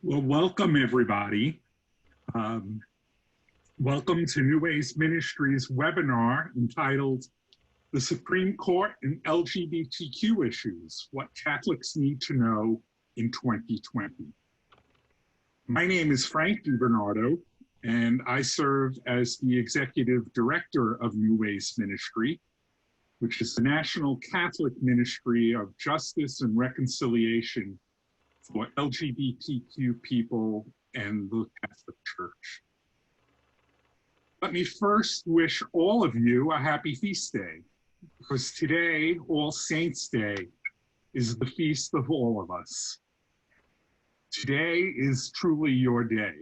Well, welcome everybody. Um, Welcome to New Ways Ministries webinar entitled The Supreme Court and LGBTQ Issues, What Catholics Need to Know in 2020. My name is Frank DiBernardo, and I serve as the Executive Director of New Ways Ministry, which is the National Catholic Ministry of Justice and Reconciliation for LGBTQ people and the Catholic Church. Let me first wish all of you a happy feast day, because today, All Saints' Day, is the feast of all of us. Today is truly your day,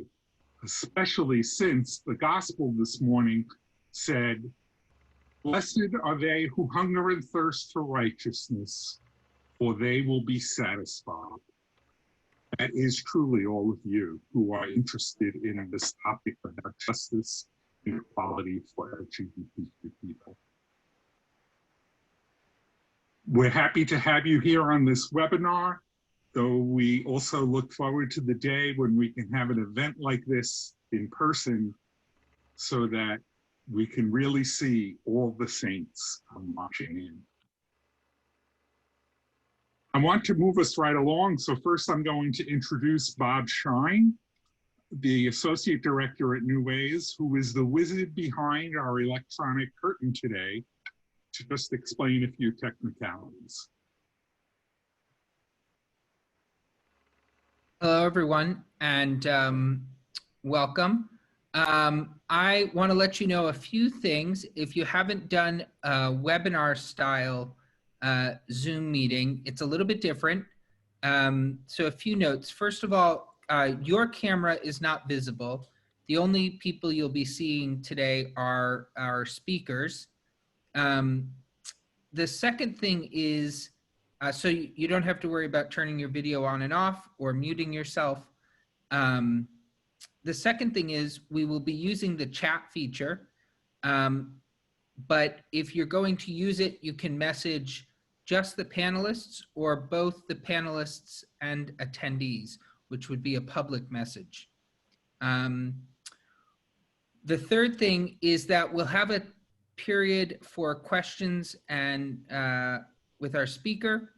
especially since the gospel this morning said, "Blessed are they who hunger and thirst for righteousness, for they will be satisfied." That is truly all of you who are interested in this topic about justice and equality for LGBTQ people. We're happy to have you here on this webinar, though we also look forward to the day when we can have an event like this in person so that we can really see all the saints marching in. I want to move us right along, so first I'm going to introduce Bob Shine, the Associate Director at New Ways, who is the wizard behind our electronic curtain today, to just explain a few technicalities. Hello, everyone, and welcome. I want to let you know a few things. If you haven't done a webinar-style Zoom meeting, it's a little bit different. So a few notes. First of all, your camera is not visible. The only people you'll be seeing today are our speakers. The second thing is, so you don't have to worry about turning your video on and off or muting yourself. The second thing is we will be using the chat feature, but if you're going to use it, you can message just the panelists or both the panelists and attendees, which would be a public message. The third thing is that we'll have a period for questions and with our speaker.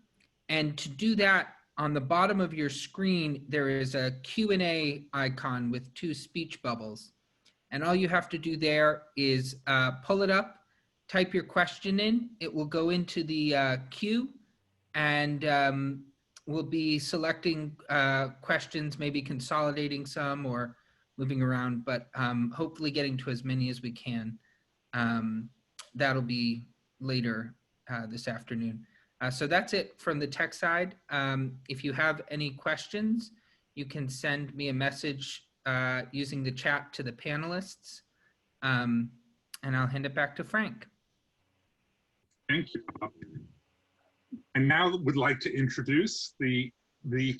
And to do that, on the bottom of your screen, there is a Q&A icon with two speech bubbles. And all you have to do there is pull it up, type your question in, it will go into the queue, and we'll be selecting questions, maybe consolidating some or moving around, but hopefully getting to as many as we can. That'll be later this afternoon. So that's it from the tech side. If you have any questions, you can send me a message using the chat to the panelists, and I'll hand it back to Frank. Thank you, Bob. And now would like to introduce the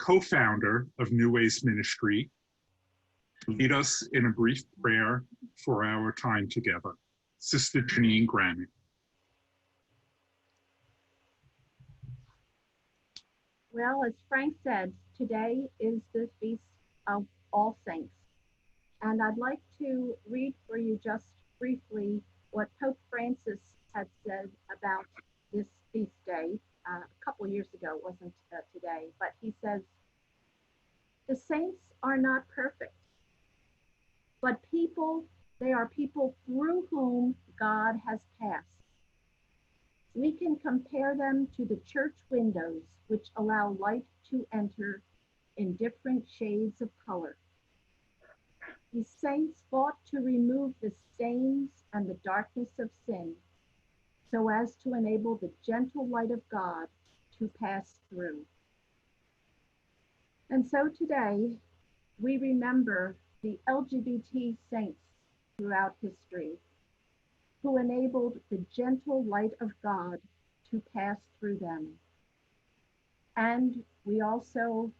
co-founder of New Ways Ministry to lead us in a brief prayer for our time together, Sister Janine Granite. Well, as Frank said, today is the Feast of All Saints. And I'd like to read for you just briefly what Pope Francis had said about this feast day a couple years ago. It wasn't today, but he says, "The saints are not perfect, but they are people through whom God has passed. We can compare them to the church windows, which allow light to enter in different shades of color. These saints fought to remove the stains and the darkness of sin, so as to enable the gentle light of God to pass through." And so today, we remember the LGBT saints throughout history, who enabled the gentle light of God to pass through them. And we also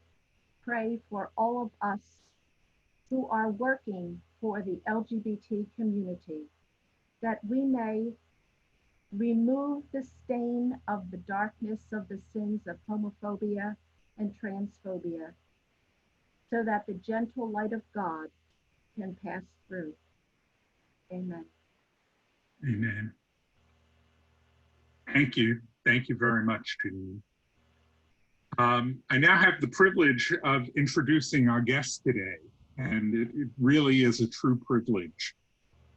pray for all of us who are working for the LGBT community, that we may remove the stain of the darkness of the sins of homophobia and transphobia, so that the gentle light of God can pass through. Amen. Amen. Thank you. Thank you very much, Janine. I now have the privilege of introducing our guest today, and it really is a true privilege.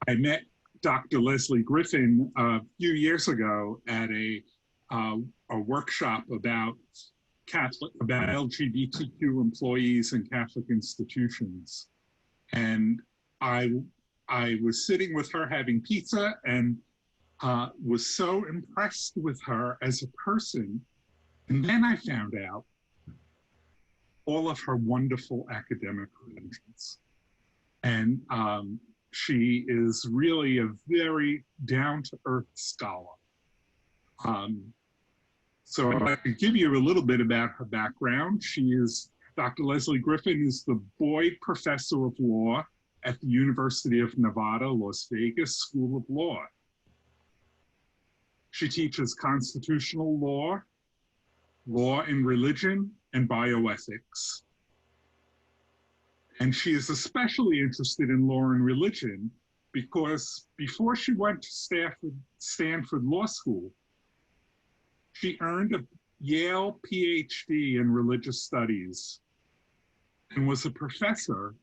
I met Dr. Leslie Griffin a few years ago at a workshop about LGBTQ employees in Catholic institutions. And I was sitting with her having pizza and was so impressed with her as a person. And then I found out all of her wonderful academic credentials. And she is really a very down-to-earth scholar. So I could give you a little bit about her background. Dr. Leslie Griffin is the Boyd Professor of Law at the University of Nevada, Las Vegas School of Law. She teaches constitutional law, law and religion, and bioethics. And she is especially interested in law and religion because before she went to Stanford Law School, she earned a Yale PhD in religious studies and was a professor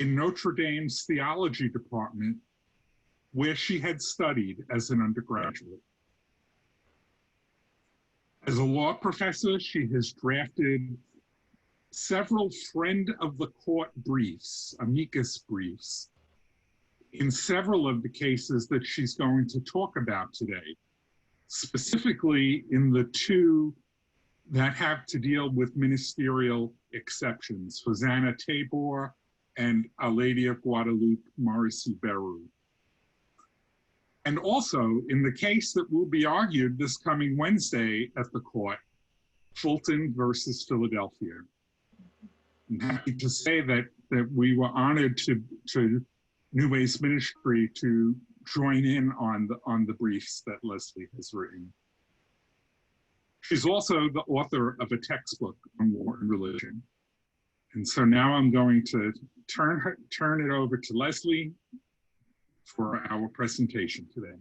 in Notre Dame's Theology Department, where she had studied as an undergraduate. As a law professor, she has drafted several friend of the court briefs, amicus briefs, in several of the cases that she's going to talk about today, specifically in the two that have to deal with ministerial exceptions, Hosanna Tabor and Our Lady of Guadalupe, Morrissey Beru. And also in the case that will be argued this coming Wednesday at the court, Fulton versus Philadelphia. I'm happy to say that we were honored to New Ways Ministry to join in on the briefs that Leslie has written. She's also the author of a textbook on war and religion. And so now I'm going to turn it over to Leslie for our presentation today.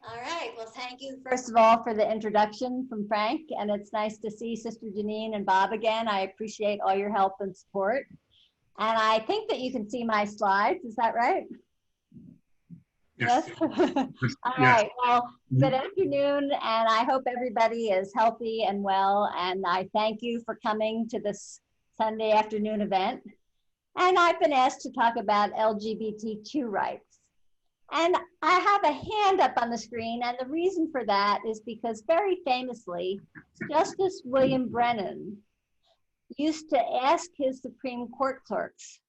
All right, well, thank you, first of all, for the introduction from Frank, and it's nice to see Sister Janine and Bob again. I appreciate all your help and support. And I think that you can see my slides, is that right? Yes. All right, well, good afternoon, and I hope everybody is healthy and well, and I thank you for coming to this Sunday afternoon event. And I've been asked to talk about LGBTQ rights. And I have a hand up on the screen, and the reason for that is because very famously, Justice William Brennan used to ask his Supreme Court clerks,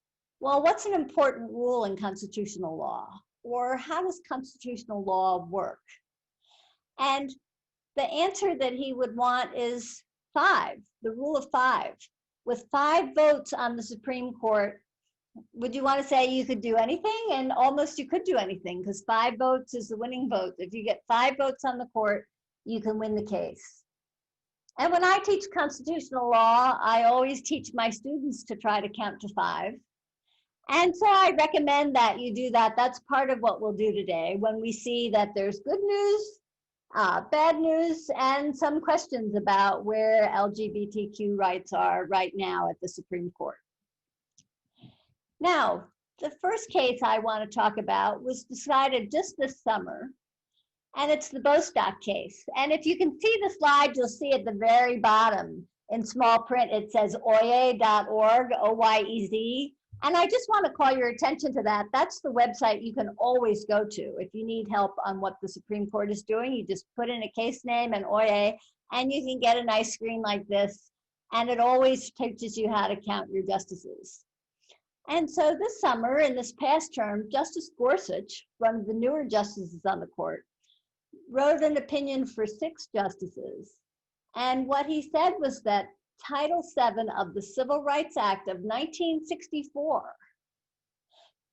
well, what's an important rule in constitutional law? Or how does constitutional law work? And the answer that he would want is 5, the rule of 5. With 5 votes on the Supreme Court, would you want to say you could do anything? And almost you could do anything, because 5 votes is the winning vote. If you get 5 votes on the court, you can win the case. And when I teach constitutional law, I always teach my students to try to count to 5. And so I recommend that you do that. That's part of what we'll do today when we see that there's good news, bad news, and some questions about where LGBTQ rights are right now at the Supreme Court. Now, the first case I want to talk about was decided just this summer, and it's the Bostock case. And if you can see the slide, you'll see at the very bottom in small print, it says oyez.org, O-Y-E-Z. And I just want to call your attention to that. That's the website you can always go to. If you need help on what the Supreme Court is doing, you just put in a case name and oyez, and you can get a nice screen like this. And it always teaches you how to count your justices. And so this summer, in this past term, Justice Gorsuch, one of the newer justices on the court, wrote an opinion for 6 justices. And what he said was that Title VII of the Civil Rights Act of 1964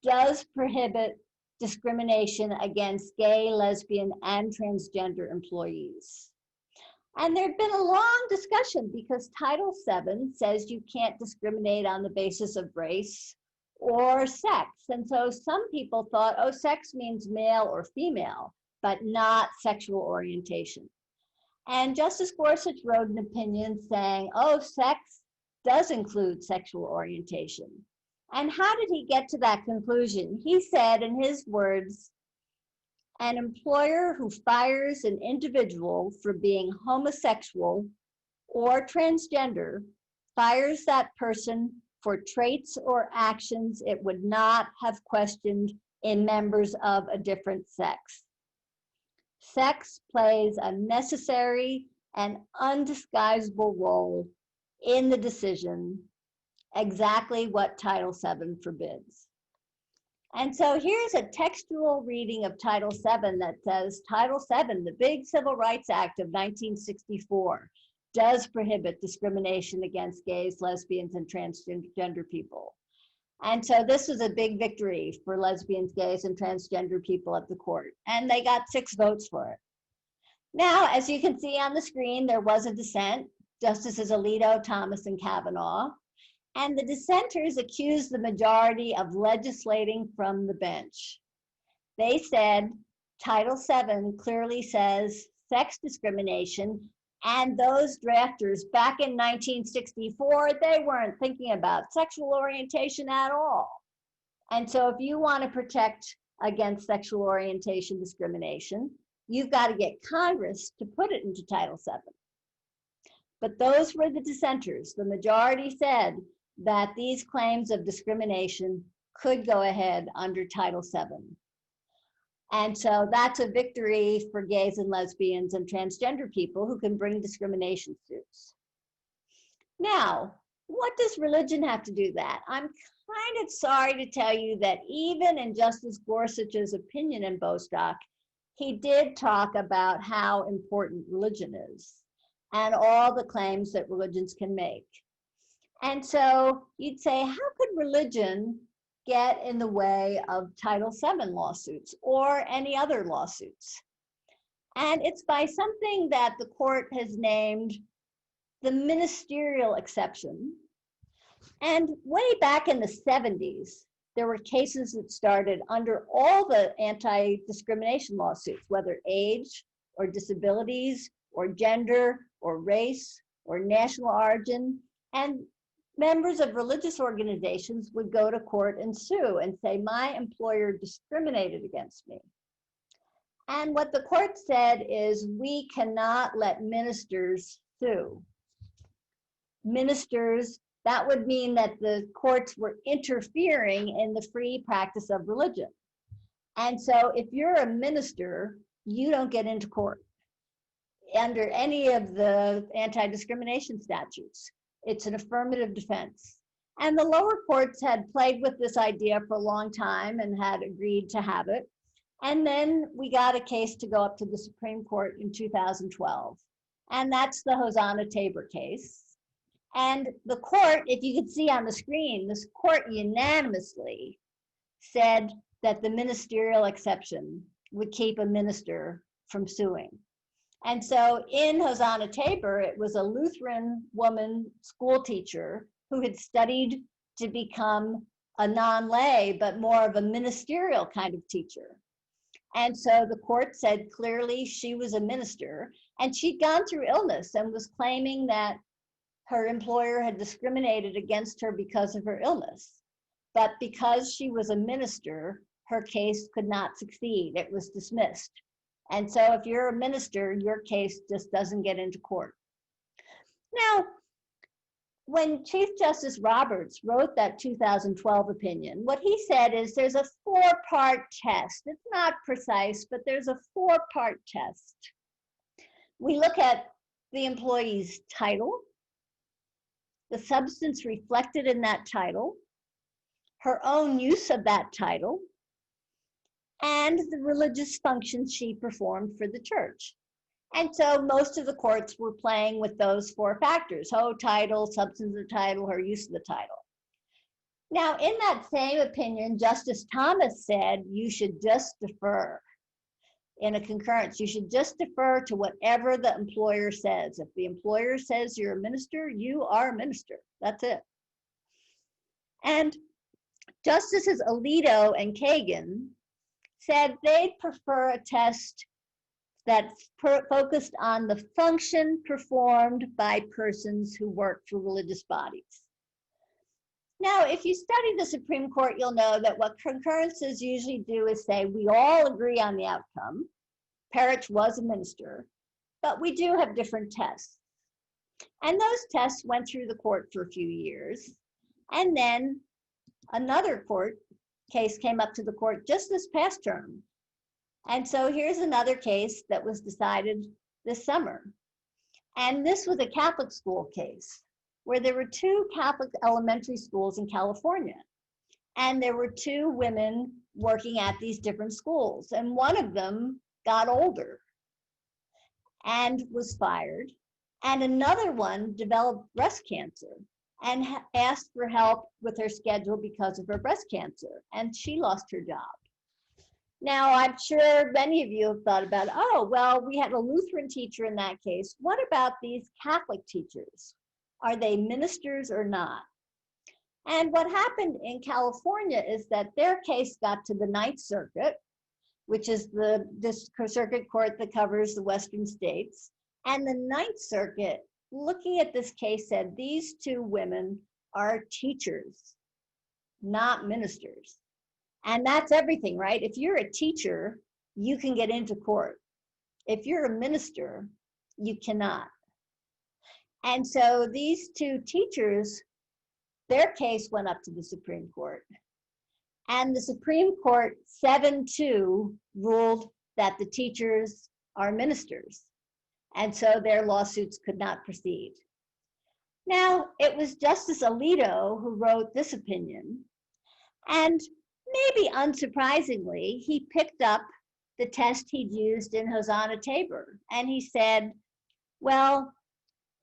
does prohibit discrimination against gay, lesbian, and transgender employees. And there'd been a long discussion because Title VII says you can't discriminate on the basis of race or sex. And so some people thought, oh, sex means male or female, but not sexual orientation. And Justice Gorsuch wrote an opinion saying, oh, sex does include sexual orientation. And how did he get to that conclusion? He said, in his words, an employer who fires an individual for being homosexual or transgender fires that person for traits or actions it would not have questioned in members of a different sex. Sex plays a necessary and undisguisable role in the decision, exactly what Title VII forbids. And so here's a textual reading of Title VII that says, Title VII, the big Civil Rights Act of 1964, does prohibit discrimination against gays, lesbians, and transgender people. And so this was a big victory for lesbians, gays, and transgender people at the court. And they got 6 votes for it. Now, as you can see on the screen, there was a dissent, Justices Alito, Thomas, and Kavanaugh. And the dissenters accused the majority of legislating from the bench. They said Title VII clearly says sex discrimination, and those drafters back in 1964, they weren't thinking about sexual orientation at all. And so if you want to protect against sexual orientation discrimination, you've got to get Congress to put it into Title VII. But those were the dissenters. The majority said that these claims of discrimination could go ahead under Title VII. And so that's a victory for gays and lesbians and transgender people who can bring discrimination suits. Now, what does religion have to do with that? I'm kind of sorry to tell you that even in Justice Gorsuch's opinion in Bostock, he did talk about how important religion is and all the claims that religions can make. And so you'd say, how could religion get in the way of Title VII lawsuits or any other lawsuits? And it's by something that the court has named the ministerial exception. And way back in the 70s, there were cases that started under all the anti-discrimination lawsuits, whether age or disabilities or gender or race or national origin. And members of religious organizations would go to court and sue and say, my employer discriminated against me. And what the court said is, we cannot let ministers sue. Ministers, that would mean that the courts were interfering in the free practice of religion. And so if you're a minister, you don't get into court under any of the anti-discrimination statutes. It's an affirmative defense. And the lower courts had played with this idea for a long time and had agreed to have it. And then we got a case to go up to the Supreme Court in 2012. And that's the Hosanna-Tabor case. And the court, if you could see on the screen, this court unanimously said that the ministerial exception would keep a minister from suing. And so in Hosanna-Tabor, it was a Lutheran woman school teacher who had studied to become a non-lay, but more of a ministerial kind of teacher. And so the court said clearly she was a minister, and she'd gone through illness and was claiming that her employer had discriminated against her because of her illness. But because she was a minister, her case could not succeed. It was dismissed. And so if you're a minister, your case just doesn't get into court. Now, when Chief Justice Roberts wrote that 2012 opinion, what he said is there's a 4-part test. It's not precise, but there's a 4-part test. We look at the employee's title, the substance reflected in that title, her own use of that title, and the religious functions she performed for the church. And so most of the courts were playing with those 4 factors: title, substance of the title, her use of the title. Now, in that same opinion, Justice Thomas said you should just defer. in a concurrence. You should just defer to whatever the employer says. If the employer says you're a minister, you are a minister. That's it. And Justices Alito and Kagan said they'd prefer a test that focused on the function performed by persons who work for religious bodies. Now, if you study the Supreme Court, you'll know that what concurrences usually do is say, we all agree on the outcome. Parrish was a minister, but we do have different tests. And those tests went through the court for a few years. And then another court case came up to the court just this past term. And so here's another case that was decided this summer. And this was a Catholic school case where there were two Catholic elementary schools in California. And there were two women working at these different schools. And one of them got older and was fired. And another one developed breast cancer and asked for help with her schedule because of her breast cancer. And she lost her job. Now, I'm sure many of you have thought about, oh, well, we had a Lutheran teacher in that case. What about these Catholic teachers? Are they ministers or not? And what happened in California is that their case got to the Ninth Circuit, which is this circuit court that covers the Western states. And the Ninth Circuit, looking at this case, said these two women are teachers, not ministers. And that's everything, right? If you're a teacher, you can get into court. If you're a minister, you cannot. And so these two teachers, their case went up to the Supreme Court. And the Supreme Court 7-2 ruled that the teachers are ministers. And so their lawsuits could not proceed. Now, it was Justice Alito who wrote this opinion. And maybe unsurprisingly, he picked up the test he'd used in Hosanna Tabor. And he said, well,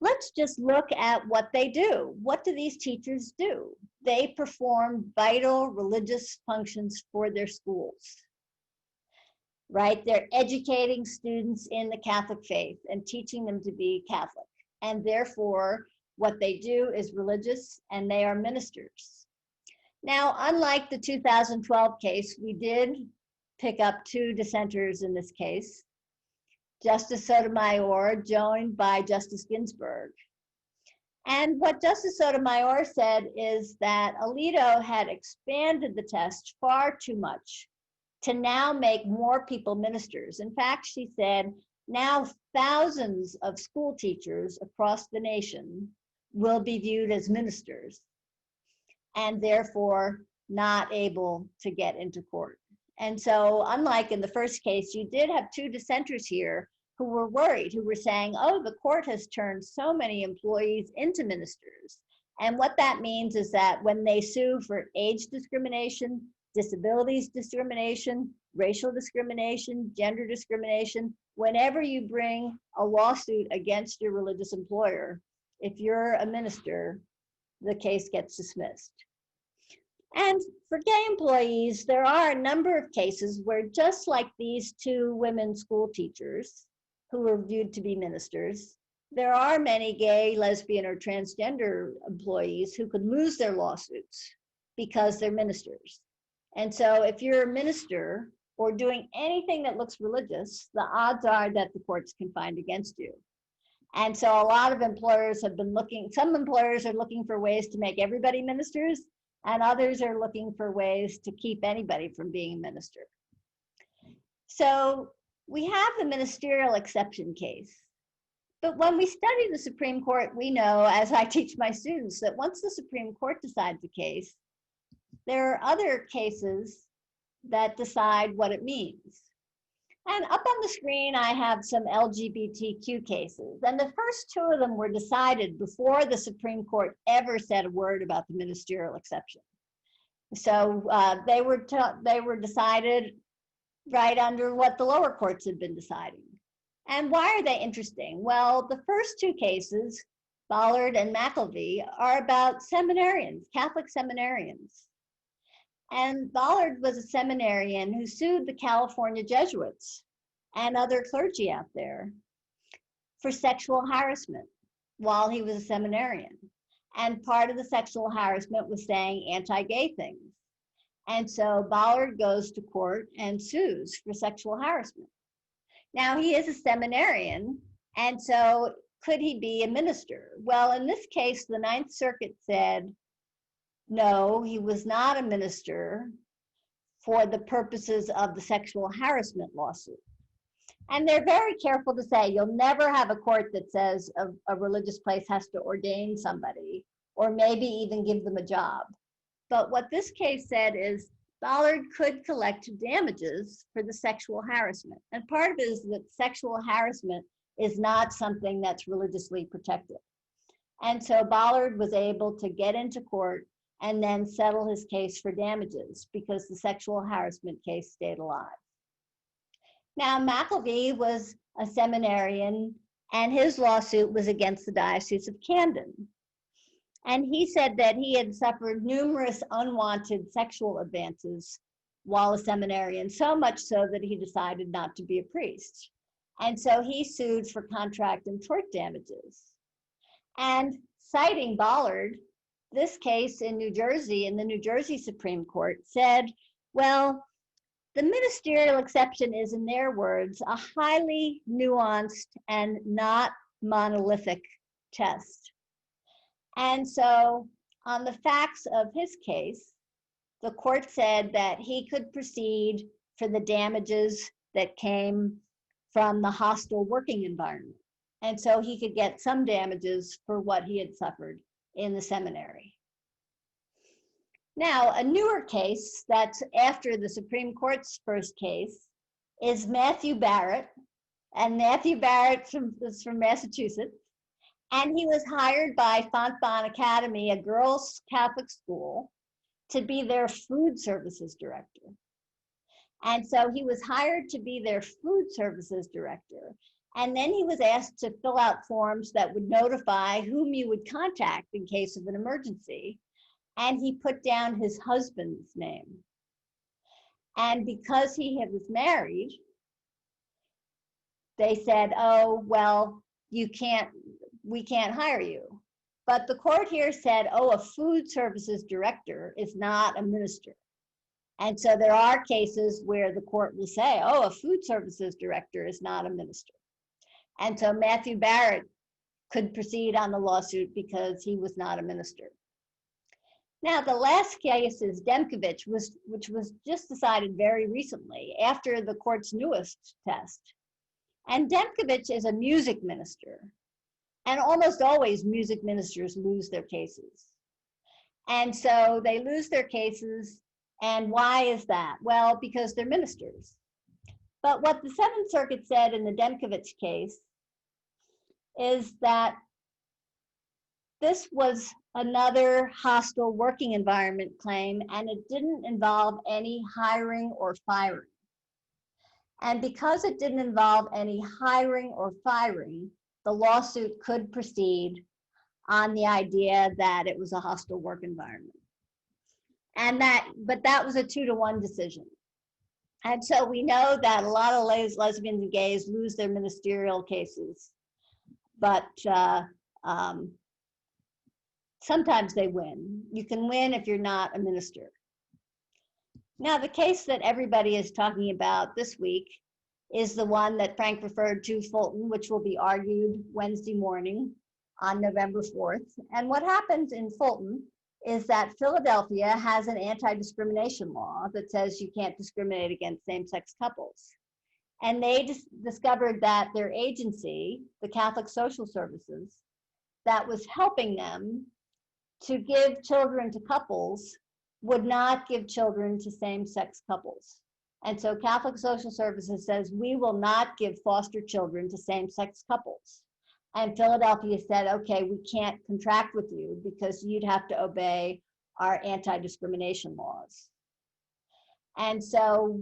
let's just look at what they do. What do these teachers do? They perform vital religious functions for their schools, right? They're educating students in the Catholic faith and teaching them to be Catholic. And therefore, what they do is religious and they are ministers. Now, unlike the 2012 case, we did pick up two dissenters in this case. Justice Sotomayor, joined by Justice Ginsburg. And what Justice Sotomayor said is that Alito had expanded the test far too much to now make more people ministers. In fact, she said, now thousands of school teachers across the nation will be viewed as ministers and therefore not able to get into court. And so unlike in the first case, you did have two dissenters here who were worried, who were saying, oh, the court has turned so many employees into ministers. And what that means is that when they sue for age discrimination, disabilities discrimination, racial discrimination, gender discrimination, whenever you bring a lawsuit against your religious employer, if you're a minister, the case gets dismissed. And for gay employees, there are a number of cases where just like these two women school teachers who were viewed to be ministers, there are many gay, lesbian, or transgender employees who could lose their lawsuits because they're ministers. And so if you're a minister or doing anything that looks religious, the odds are that the courts can find against you. And so a lot of employers have been looking, some employers are looking for ways to make everybody ministers, and others are looking for ways to keep anybody from being a minister. So we have the ministerial exception case. But when we study the Supreme Court, we know, as I teach my students, that once the Supreme Court decides a case, there are other cases that decide what it means. And up on the screen, I have some LGBTQ cases. And the first two of them were decided before the Supreme Court ever said a word about the ministerial exception. So they were decided right under what the lower courts had been deciding. And why are they interesting? Well, the first two cases, Bollard and McElvey, are about seminarians, Catholic seminarians. And Bollard was a seminarian who sued the California Jesuits and other clergy out there for sexual harassment while he was a seminarian. And part of the sexual harassment was saying anti-gay things. And so Ballard goes to court and sues for sexual harassment. Now, he is a seminarian, and so could he be a minister? Well, in this case, the Ninth Circuit said, no, he was not a minister for the purposes of the sexual harassment lawsuit. And they're very careful to say, you'll never have a court that says a religious place has to ordain somebody or maybe even give them a job. But what this case said is Ballard could collect damages for the sexual harassment. And part of it is that sexual harassment is not something that's religiously protected. And so Ballard was able to get into court and then settle his case for damages because the sexual harassment case stayed alive. Now, McElvey was a seminarian, and his lawsuit was against the Diocese of Camden. And he said that he had suffered numerous unwanted sexual advances while a seminarian, so much so that he decided not to be a priest. And so he sued for contract and tort damages. And citing Ballard, this case in New Jersey, in the New Jersey Supreme Court, said, well, the ministerial exception is, in their words, a highly nuanced and not monolithic test. And so on the facts of his case, the court said that he could proceed for the damages that came from the hostile working environment. And so he could get some damages for what he had suffered in the seminary. Now, a newer case that's after the Supreme Court's first case is Matthew Barrett. And Matthew Barrett is from Massachusetts. And he was hired by Fontbonne Academy, a girls' Catholic school, to be their food services director. And so he was hired to be their food services director. And then he was asked to fill out forms that would notify whom you would contact in case of an emergency. And he put down his husband's name. And because he was married, they said, oh, well, we can't hire you. But the court here said, oh, a food services director is not a minister. And so there are cases where the court will say, oh, a food services director is not a minister. And so Matthew Barrett could proceed on the lawsuit because he was not a minister. Now, the last case is Demkovich, which was just decided very recently after the court's newest test. And Demkovich is a music minister. And almost always music ministers lose their cases. And so they lose their cases. And why is that? Well, because they're ministers. But what the Seventh Circuit said in the Demkovich case is that this was another hostile working environment claim, and it didn't involve any hiring or firing. And because it didn't involve any hiring or firing, the lawsuit could proceed on the idea that it was a hostile work environment. But that was a 2-to-1 decision. And so we know that a lot of lesbians and gays lose their ministerial cases, but sometimes they win. You can win if you're not a minister. Now, the case that everybody is talking about this week is the one that Frank referred to, Fulton, which will be argued Wednesday morning on November 4th. And what happens in Fulton is that Philadelphia has an anti-discrimination law that says you can't discriminate against same-sex couples. And they discovered that their agency, the Catholic Social Services, that was helping them to give children to couples would not give children to same-sex couples. And so Catholic Social Services says, we will not give foster children to same-sex couples. And Philadelphia said, okay, we can't contract with you because you'd have to obey our anti-discrimination laws. And so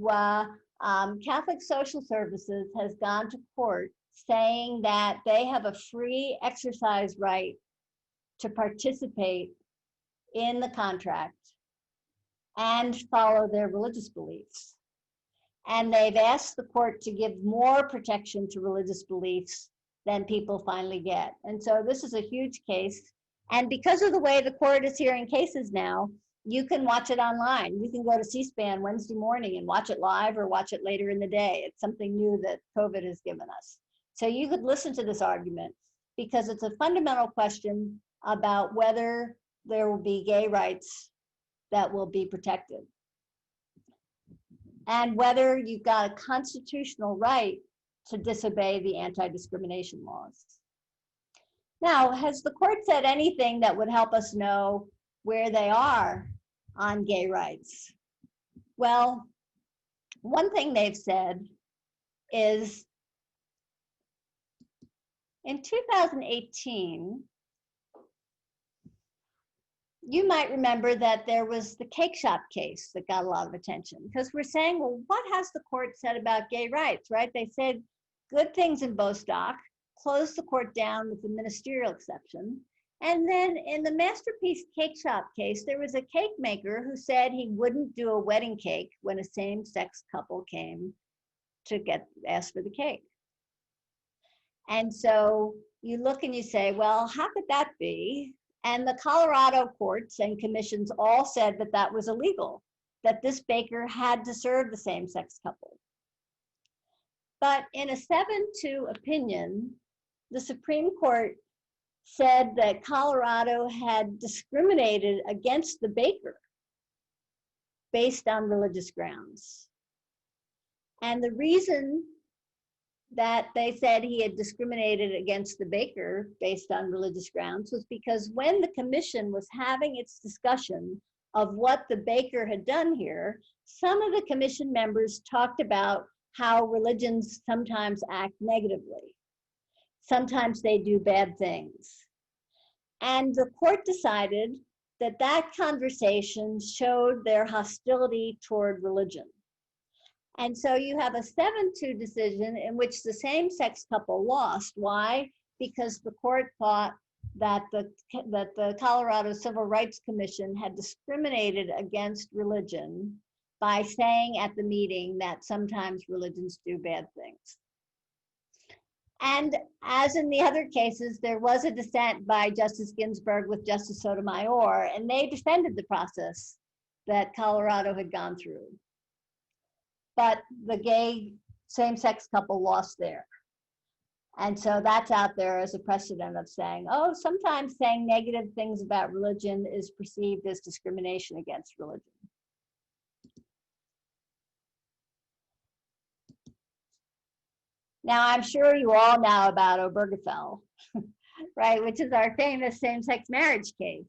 Catholic Social Services has gone to court saying that they have a free exercise right to participate in the contract and follow their religious beliefs. And they've asked the court to give more protection to religious beliefs than people finally get. And so this is a huge case. And because of the way the court is hearing cases now, you can watch it online. You can go to C-SPAN Wednesday morning and watch it live or watch it later in the day. It's something new that COVID has given us. So you could listen to this argument because it's a fundamental question about whether there will be gay rights that will be protected and whether you've got a constitutional right to disobey the anti-discrimination laws. Now, has the court said anything that would help us know where they are on gay rights? Well, one thing they've said is in 2018, you might remember that there was the cake shop case that got a lot of attention because we're saying, well, what has the court said about gay rights, right? They said good things in Bostock, closed the court down with the ministerial exception. And then in the Masterpiece Cake Shop case, there was a cake maker who said he wouldn't do a wedding cake when a same-sex couple came to ask for the cake. And so you look and you say, well, how could that be? And the Colorado courts and commissions all said that that was illegal, that this baker had to serve the same-sex couple. But in a 7-2 opinion, the Supreme Court said that Colorado had discriminated against the baker based on religious grounds. And the reason that they said he had discriminated against the baker based on religious grounds was because when the commission was having its discussion of what the baker had done here, some of the commission members talked about how religions sometimes act negatively. Sometimes they do bad things. And the court decided that that conversation showed their hostility toward religion. And so you have a 7-2 decision in which the same-sex couple lost. Why? Because the court thought that the Colorado Civil Rights Commission had discriminated against religion by saying at the meeting that sometimes religions do bad things. And as in the other cases, there was a dissent by Justice Ginsburg with Justice Sotomayor, and they defended the process that Colorado had gone through. But the gay same-sex couple lost there. And so that's out there as a precedent of saying, oh, sometimes saying negative things about religion is perceived as discrimination against religion. Now, I'm sure you all know about Obergefell, right, which is our famous same-sex marriage case.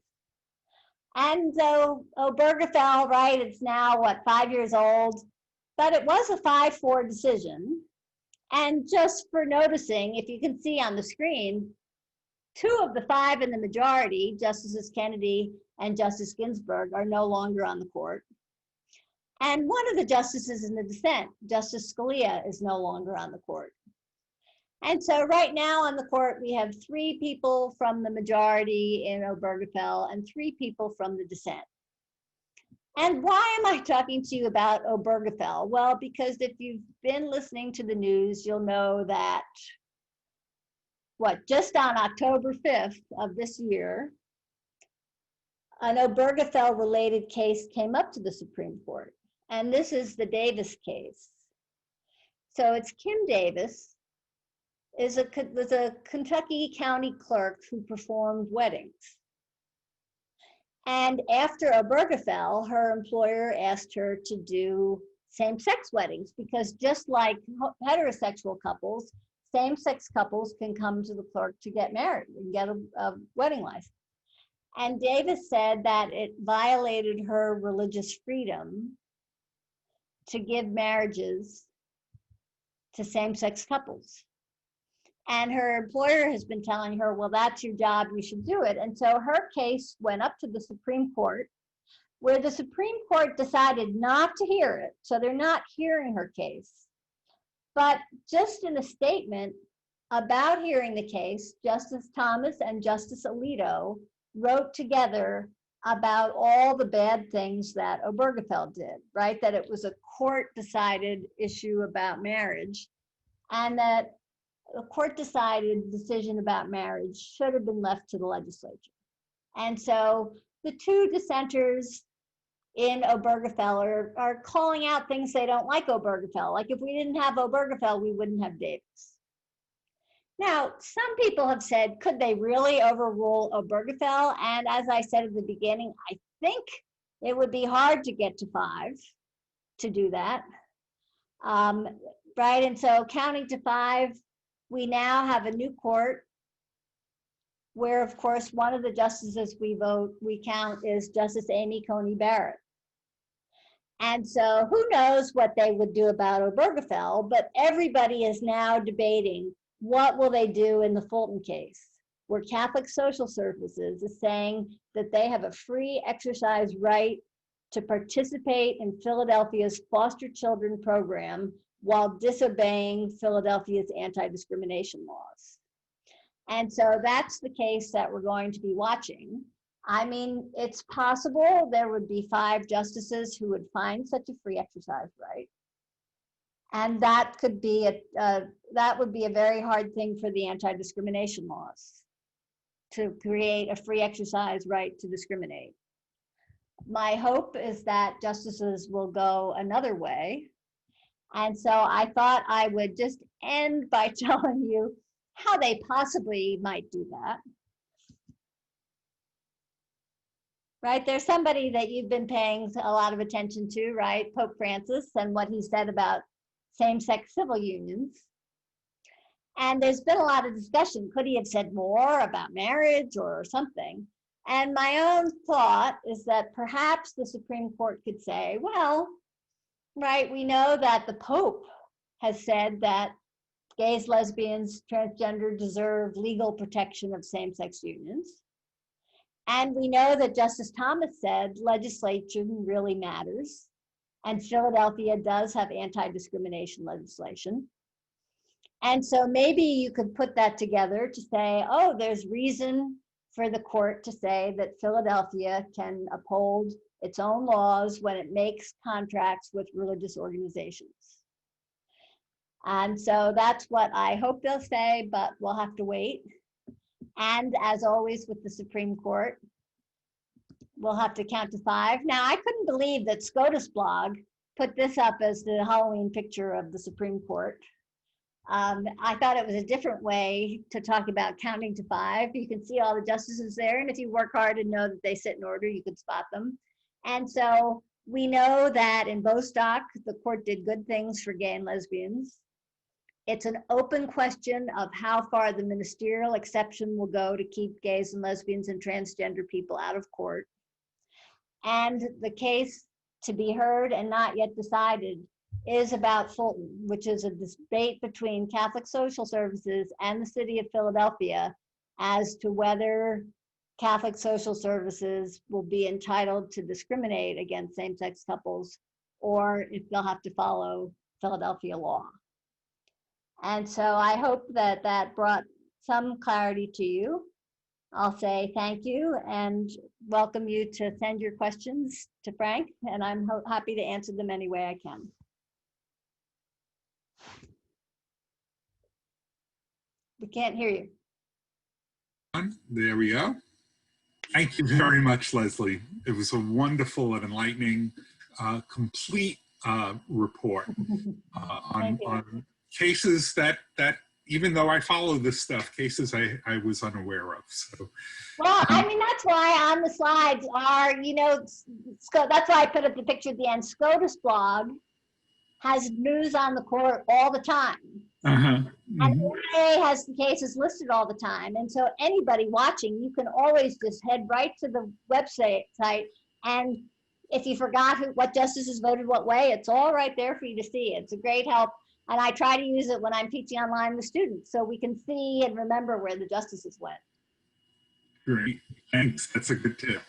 And so Obergefell, right, it's now, what, 5 years old? But it was a 5-4 decision. And just for noticing, if you can see on the screen, 2 of the 5 in the majority, Justices Kennedy and Justice Ginsburg, are no longer on the court. And one of the justices in the dissent, Justice Scalia, is no longer on the court. And so right now on the court, we have 3 people from the majority in Obergefell and 3 people from the dissent. And why am I talking to you about Obergefell? Well, because if you've been listening to the news, you'll know that, just on October 5th of this year, an Obergefell-related case came up to the Supreme Court. And this is the Davis case. So it's Kim Davis, was a Kentucky county clerk who performed weddings. And after Obergefell, her employer asked her to do same-sex weddings because just like heterosexual couples, same-sex couples can come to the clerk to get married and get a wedding license. And Davis said that it violated her religious freedom to give marriages to same-sex couples. And her employer has been telling her, well, that's your job, you should do it. And so her case went up to the Supreme Court, where the Supreme Court decided not to hear it. So they're not hearing her case. But just in a statement about hearing the case, Justice Thomas and Justice Alito wrote together about all the bad things that Obergefell did, right? That it was a court-decided issue about marriage, and that a court-decided decision about marriage should have been left to the legislature. And so the two dissenters in Obergefell are calling out things they don't like Obergefell. Like, if we didn't have Obergefell, we wouldn't have Davis. Now, some people have said, could they really overrule Obergefell? And as I said at the beginning, I think it would be hard to get to 5 to do that. Right, and so counting to 5, we now have a new court where, of course, one of the justices we count is Justice Amy Coney Barrett. And so who knows what they would do about Obergefell, but everybody is now debating what will they do in the Fulton case, where Catholic Social Services is saying that they have a free exercise right to participate in Philadelphia's foster children program while disobeying Philadelphia's anti-discrimination laws. And so that's the case that we're going to be watching. I mean, it's possible there would be 5 justices who would find such a free exercise right. And that could be that would be a very hard thing for the anti-discrimination laws, to create a free exercise right to discriminate. My hope is that justices will go another way. And so I thought I would just end by telling you how they possibly might do that. Right, there's somebody that you've been paying a lot of attention to, right? Pope Francis, and what he said about same-sex civil unions. And there's been a lot of discussion. Could he have said more about marriage or something? And my own thought is that perhaps the Supreme Court could say, well, right, we know that the Pope has said that gays, lesbians, transgender deserve legal protection of same-sex unions. And we know that Justice Thomas said legislation really matters. And Philadelphia does have anti-discrimination legislation. And so maybe you could put that together to say, oh, there's reason for the court to say that Philadelphia can uphold its own laws when it makes contracts with religious organizations. And so that's what I hope they'll say, but we'll have to wait. And as always with the Supreme Court, we'll have to count to 5. Now, I couldn't believe that SCOTUS blog put this up as the Halloween picture of the Supreme Court. I thought it was a different way to talk about counting to 5. You can see all the justices there, and if you work hard and know that they sit in order, you can spot them. And so we know that in Bostock, the court did good things for gay and lesbians. It's an open question of how far the ministerial exception will go to keep gays and lesbians and transgender people out of court. And the case to be heard and not yet decided is about Fulton, which is a debate between Catholic Social Services and the city of Philadelphia as to whether Catholic Social Services will be entitled to discriminate against same-sex couples, or if they'll have to follow Philadelphia law. And so I hope that that brought some clarity to you. I'll say thank you and welcome you to send your questions to Frank, and I'm happy to answer them any way I can. We can't hear you. There we go. Thank you very much, Leslie. It was a wonderful and enlightening, complete report on cases that even though I follow this stuff, cases I was unaware of. So, well, I mean, that's why on the slides are, you know, that's why I put up the picture at the end. SCOTUS blog has news on the court all the time. And the AA has the cases listed all the time. And so anybody watching, you can always just head right to the website, and if you forgot what justices voted what way, it's all right there for you to see. It's a great help. And I try to use it when I'm teaching online with students so we can see and remember where the justices went. Great, thanks. That's a good tip.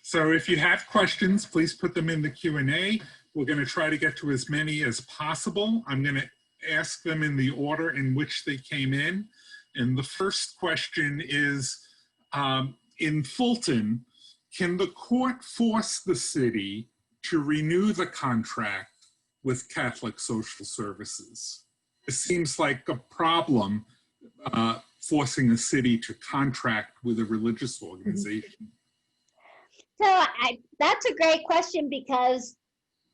So if you have questions, please put them in the Q&A. We're going to try to get to as many as possible. I'm going to ask them in the order in which they came in. And the first question is, in Fulton, can the court force the city to renew the contract with Catholic Social Services? It seems like a problem forcing a city to contract with a religious organization. So that's a great question, because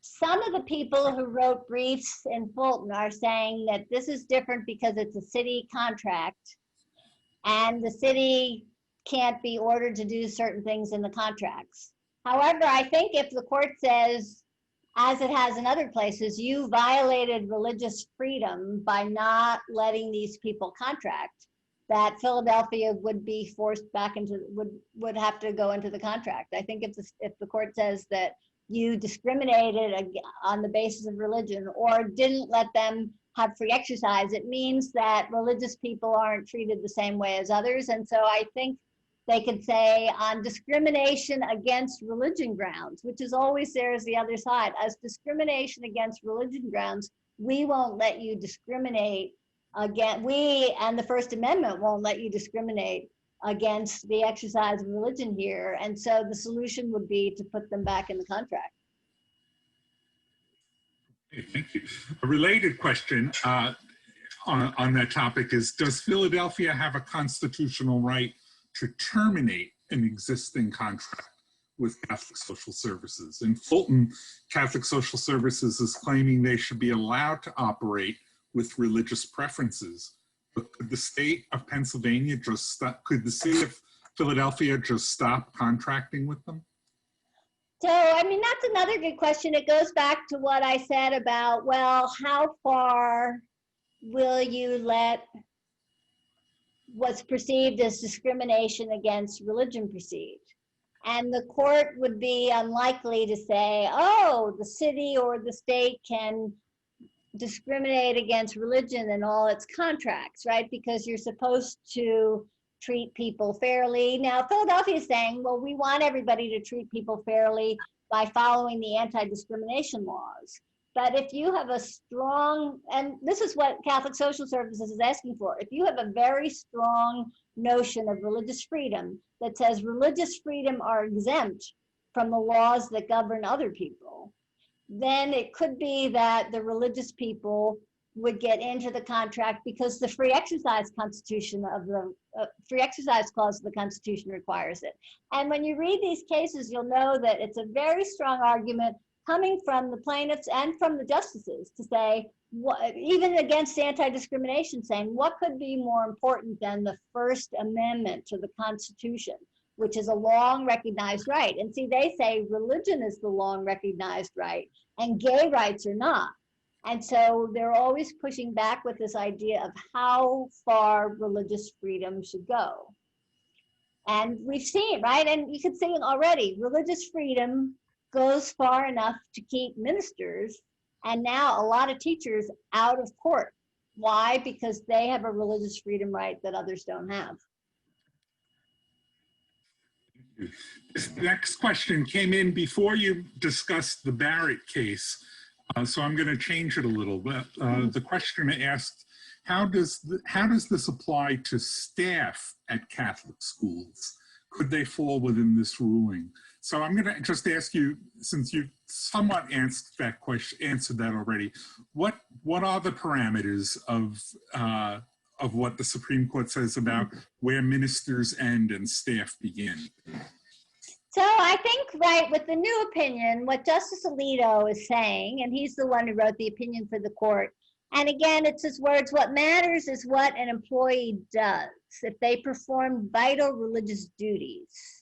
some of the people who wrote briefs in Fulton are saying that this is different because it's a city contract and the city can't be ordered to do certain things in the contracts. However, I think if the court says, as it has in other places, you violated religious freedom by not letting these people contract, that Philadelphia would be forced back into, would have to go into the contract. I think if the court says that you discriminated on the basis of religion or didn't let them have free exercise, it means that religious people aren't treated the same way as others. And so I think they could say on discrimination against religion grounds, which is always there as the other side, as discrimination against religion grounds, we won't let you discriminate again. We and the First Amendment won't let you discriminate against the exercise of religion here. And so the solution would be to put them back in the contract. Okay, thank you. A related question on that topic is, does Philadelphia have a constitutional right to terminate an existing contract with Catholic Social Services? In Fulton, Catholic Social Services is claiming they should be allowed to operate with religious preferences. But could the state of Pennsylvania just stop, could the city of Philadelphia just stop contracting with them? So, I mean, that's another good question. It goes back to what I said about, well, how far will you let what's perceived as discrimination against religion proceed? And the court would be unlikely to say, oh, the city or the state can discriminate against religion in all its contracts, right? Because you're supposed to treat people fairly. Now, Philadelphia is saying, well, we want everybody to treat people fairly by following the anti-discrimination laws. But if you have a strong, and this is what Catholic Social Services is asking for, if you have a very strong notion of religious freedom that says religious freedom are exempt from the laws that govern other people, then it could be that the religious people would get into the contract because the free exercise constitution of the free exercise clause of the Constitution requires it. And when you read these cases, you'll know that it's a very strong argument coming from the plaintiffs and from the justices to say, even against anti-discrimination, saying what could be more important than the First Amendment to the Constitution, which is a long recognized right. And see, they say religion is the long recognized right and gay rights are not. And so they're always pushing back with this idea of how far religious freedom should go. And we've seen, right? And you can see it already, religious freedom goes far enough to keep ministers and now a lot of teachers out of court. Why? Because they have a religious freedom right that others don't have. This next question came in before you discussed the Barrett case, so I'm going to change it a little bit. The question asked, how does this apply to staff at Catholic schools? Could they fall within this ruling? So I'm going to just ask you, since you somewhat answered that already, what are the parameters of what the Supreme Court says about where ministers end and staff begin? So I think, right, with the new opinion, what Justice Alito is saying, and he's the one who wrote the opinion for the court, and again, it's his words, what matters is what an employee does if they perform vital religious duties.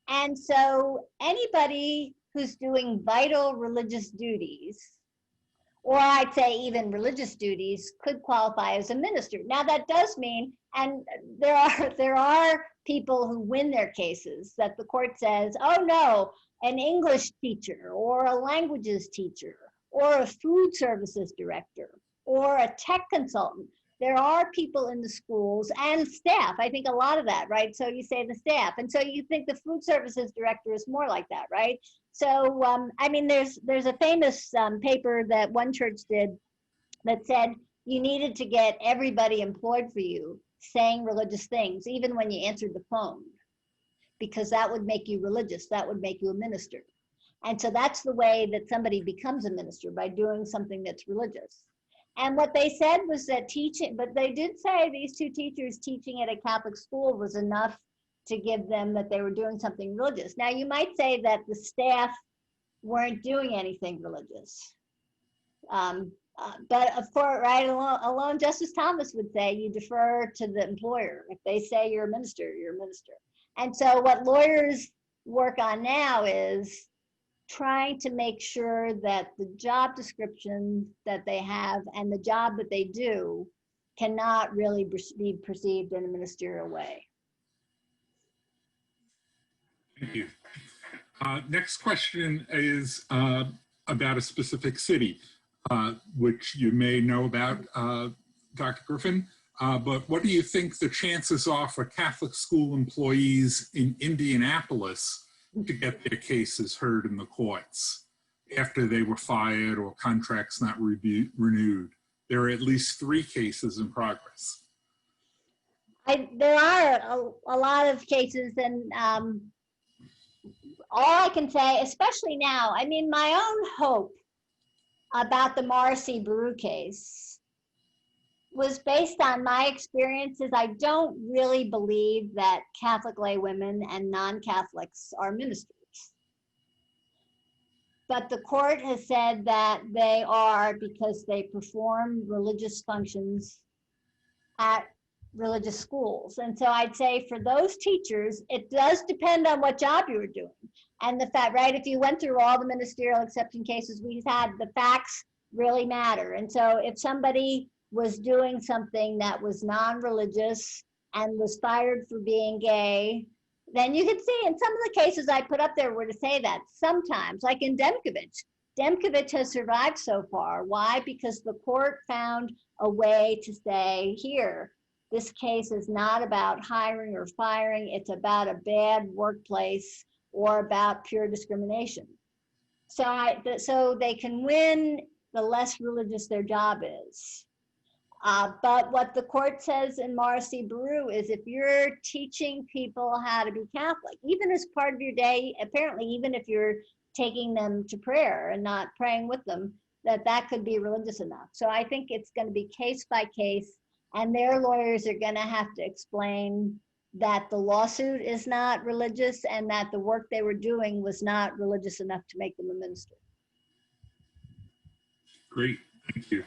And so anybody who's doing vital religious duties, or I'd say even religious duties, could qualify as a minister. Now that does mean, and there are people who win their cases that the court says, oh no, an English teacher or a languages teacher or a food services director or a tech consultant. There are people in the schools and staff. I think a lot of that, right? So you say the staff. And so you think the food services director is more like that, right? So, I mean, there's a famous paper that one church did that said you needed to get everybody employed for you saying religious things, even when you answered the phone. because that would make you religious. That would make you a minister. And so that's the way that somebody becomes a minister, by doing something that's religious. And what they said was that teaching, but they did say these two teachers teaching at a Catholic school was enough to give them that they were doing something religious. Now, you might say that the staff weren't doing anything religious. But of course, right, alone Justice Thomas would say you defer to the employer. If they say you're a minister, you're a minister. And so what lawyers work on now is trying to make sure that the job description that they have and the job that they do cannot really be perceived in a ministerial way. Thank you. Next question is about a specific city, which you may know about, Dr. Griffin. But what do you think the chances are for Catholic school employees in Indianapolis to get their cases heard in the courts after they were fired or contracts not renewed? There are at least 3 cases in progress. There are a lot of cases, and all I can say, especially now, I mean, my own hope about the Morrissey Baru case was based on my experiences. I don't really believe that Catholic lay women and non-Catholics are ministers. But the court has said that they are because they perform religious functions at religious schools. And so I'd say for those teachers, it does depend on what job you were doing. And the fact, right, if you went through all the ministerial exception cases we've had, the facts really matter. And so if somebody was doing something that was non-religious and was fired for being gay, then you could see in some of the cases I put up there were to say that sometimes, like in Demkovich has survived so far. Why? Because the court found a way to say, here, this case is not about hiring or firing, it's about a bad workplace or about pure discrimination. So they can win the less religious their job is. But what the court says in Morrissey Baru is if you're teaching people how to be Catholic, even as part of your day, apparently even if you're taking them to prayer and not praying with them, that could be religious enough. So I think it's going to be case by case, and their lawyers are going to have to explain that the lawsuit is not religious and that the work they were doing was not religious enough to make them a minister. Great, thank you.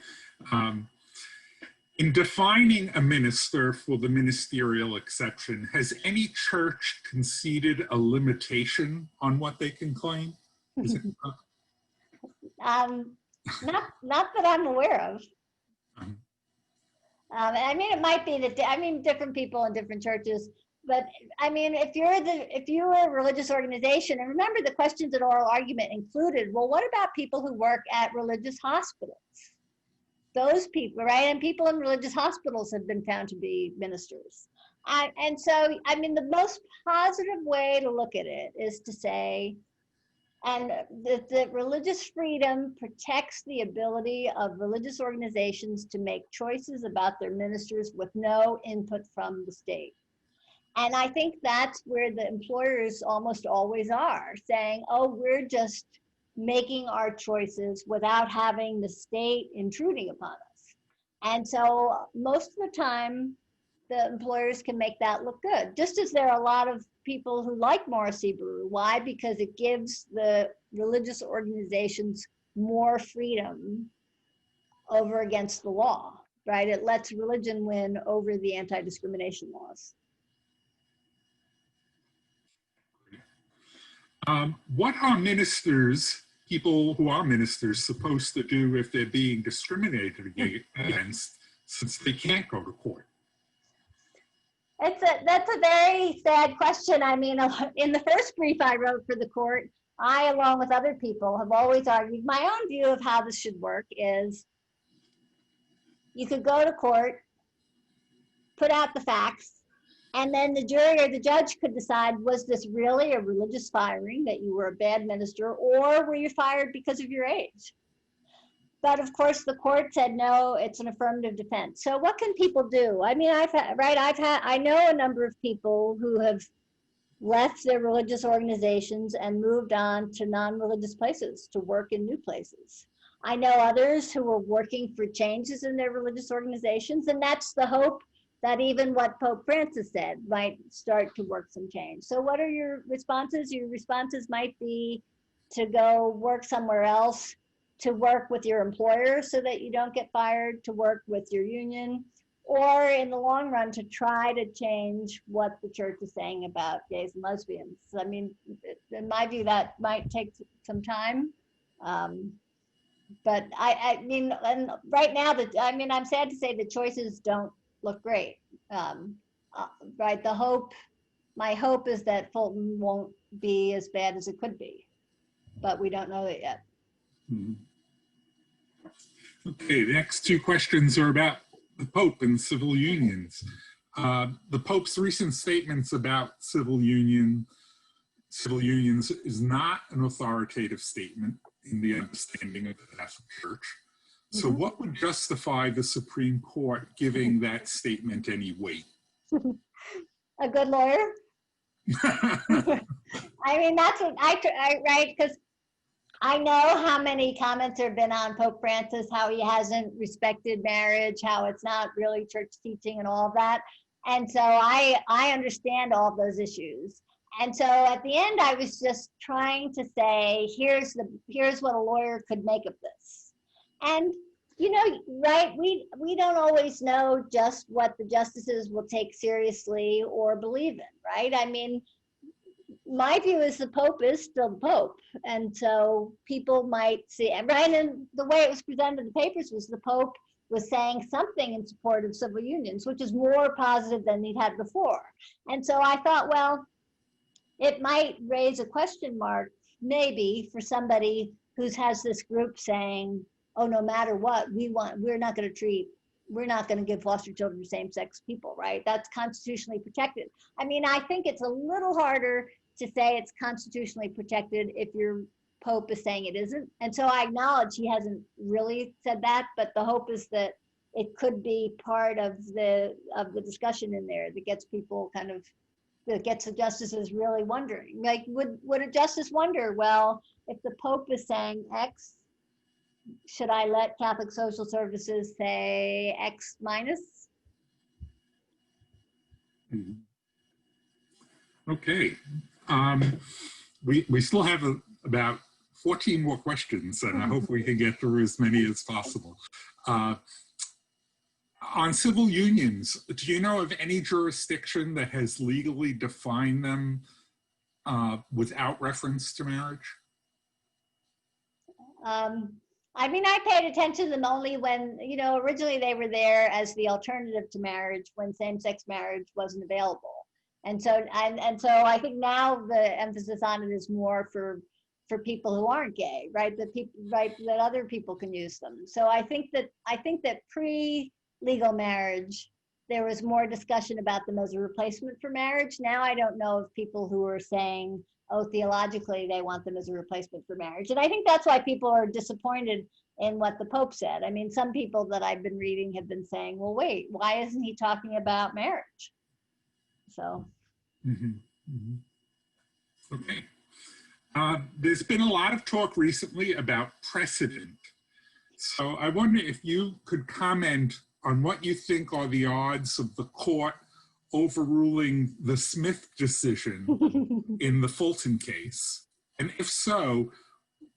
In defining a minister for the ministerial exception, has any church conceded a limitation on what they can claim? Not that I'm aware of. I mean, it might be that, I mean, different people in different churches, but I mean, if you're a religious organization, and remember the questions at oral argument included, well, what about people who work at religious hospitals? Those people, right? And people in religious hospitals have been found to be ministers. And so, I mean, the most positive way to look at it is to say, and that religious freedom protects the ability of religious organizations to make choices about their ministers with no input from the state. And I think that's where the employers almost always are, saying, oh, we're just making our choices without having the state intruding upon us. And so most of the time, the employers can make that look good. Just as there are a lot of people who like Morrissey Baru. Why? Because it gives the religious organizations more freedom over against the law, right? It lets religion win over the anti-discrimination laws. What are ministers, people who are ministers, supposed to do if they're being discriminated against, since they can't go to court? That's a very sad question. I mean, in the first brief I wrote for the court, I, along with other people, have always argued my own view of how this should work is you could go to court, put out the facts, and then the jury or the judge could decide, was this really a religious firing, that you were a bad minister, or were you fired because of your age? But of course, the court said, no, it's an affirmative defense. So what can people do? I mean, I know a number of people who have left their religious organizations and moved on to non-religious places to work in new places. I know others who are working for changes in their religious organizations, and that's the hope that even what Pope Francis said might start to work some change. So what are your responses? Your responses might be to go work somewhere else, to work with your employer so that you don't get fired, to work with your union, or in the long run to try to change what the church is saying about gays and lesbians. I mean, in my view, that might take some time. But I mean, and right now, I'm sad to say the choices don't look great. Right, my hope is that Fulton won't be as bad as it could be, but we don't know it yet. Okay, the next two questions are about the Pope and civil unions. The Pope's recent statements about civil unions is not an authoritative statement in the understanding of the Catholic Church. So what would justify the Supreme Court giving that statement any weight? A good lawyer? I mean, that's what right, because I know how many comments there have been on Pope Francis, how he hasn't respected marriage, how it's not really church teaching and all of that. And so I understand all of those issues. And so at the end, I was just trying to say, here's what a lawyer could make of this. And, you know, right, we don't always know just what the justices will take seriously or believe in, right? I mean, my view is the Pope is still the Pope. And so people might see, right, and the way it was presented in the papers was the Pope was saying something in support of civil unions, which is more positive than he'd had before. And so I thought, well, it might raise a question mark, maybe, for somebody who has this group saying, oh, no matter what, we're not going to give foster children to same-sex people, right? That's constitutionally protected. I mean, I think it's a little harder to say it's constitutionally protected if your Pope is saying it isn't. And so I acknowledge he hasn't really said that, but the hope is that it could be part of the discussion in there that gets people that gets the justices really wondering. Like, would a justice wonder, well, if the Pope is saying X, should I let Catholic Social Services say X minus? Okay. We still have about 14 more questions, and I hope we can get through as many as possible. On civil unions, do you know of any jurisdiction that has legally defined them without reference to marriage? I mean, I paid attention to them only when, you know, originally they were there as the alternative to marriage when same-sex marriage wasn't available. And so I think now the emphasis on it is more for people who aren't gay, right? That other people can use them. So I think that pre-legal marriage, there was more discussion about them as a replacement for marriage. Now I don't know of people who are saying, oh, theologically they want them as a replacement for marriage. And I think that's why people are disappointed in what the Pope said. I mean, some people that I've been reading have been saying, well, wait, why isn't he talking about marriage? So. Okay. There's been a lot of talk recently about precedent. So I wonder if you could comment on what you think are the odds of the court overruling the Smith decision in the Fulton case. And if so,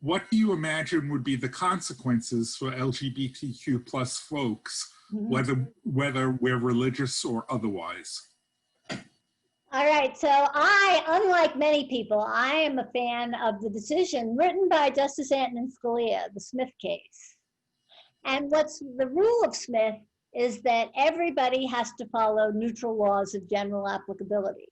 what do you imagine would be the consequences for LGBTQ plus folks, whether we're religious or otherwise? All right, so unlike many people, I am a fan of the decision written by Justice Antonin Scalia, the Smith case. And what's the rule of Smith is that everybody has to follow neutral laws of general applicability.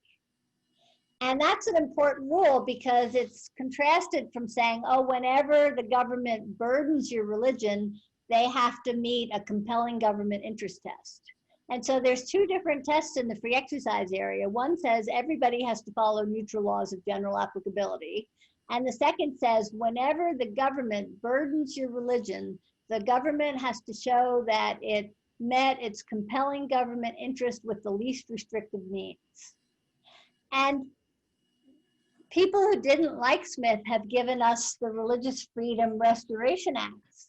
And that's an important rule because it's contrasted from saying, oh, whenever the government burdens your religion, they have to meet a compelling government interest test. And so there's two different tests in the free exercise area. One says everybody has to follow neutral laws of general applicability. And the second says whenever the government burdens your religion, the government has to show that it met its compelling government interest with the least restrictive means. And people who didn't like Smith have given us the Religious Freedom Restoration Acts.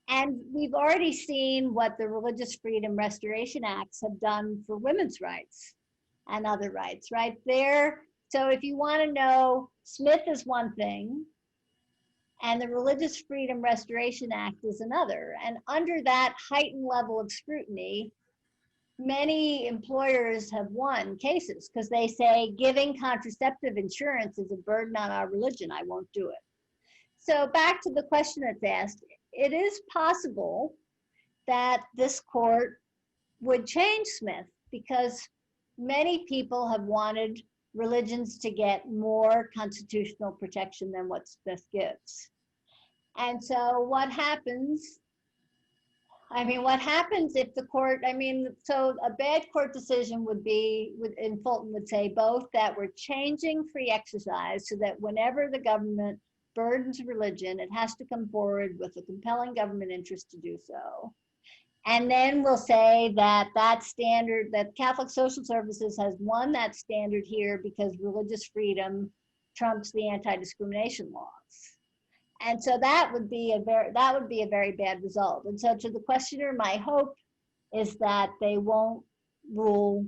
And we've already seen what the Religious Freedom Restoration Acts have done for women's rights and other rights, right there. So if you want to know, Smith is one thing, and the Religious Freedom Restoration Act is another. And under that heightened level of scrutiny, many employers have won cases because they say giving contraceptive insurance is a burden on our religion. I won't do it. So back to the question that's asked, it is possible that this court would change Smith because many people have wanted religions to get more constitutional protection than what Smith gives. And so what happens? What happens if the court, so a bad court decision would be, in Fulton would say both that we're changing free exercise so that whenever the government burdens religion, it has to come forward with a compelling government interest to do so. And then we'll say that that standard, that Catholic Social Services has won that standard here because religious freedom trumps the anti-discrimination laws. And so that would be a very bad result. And so to the questioner, my hope is that they won't rule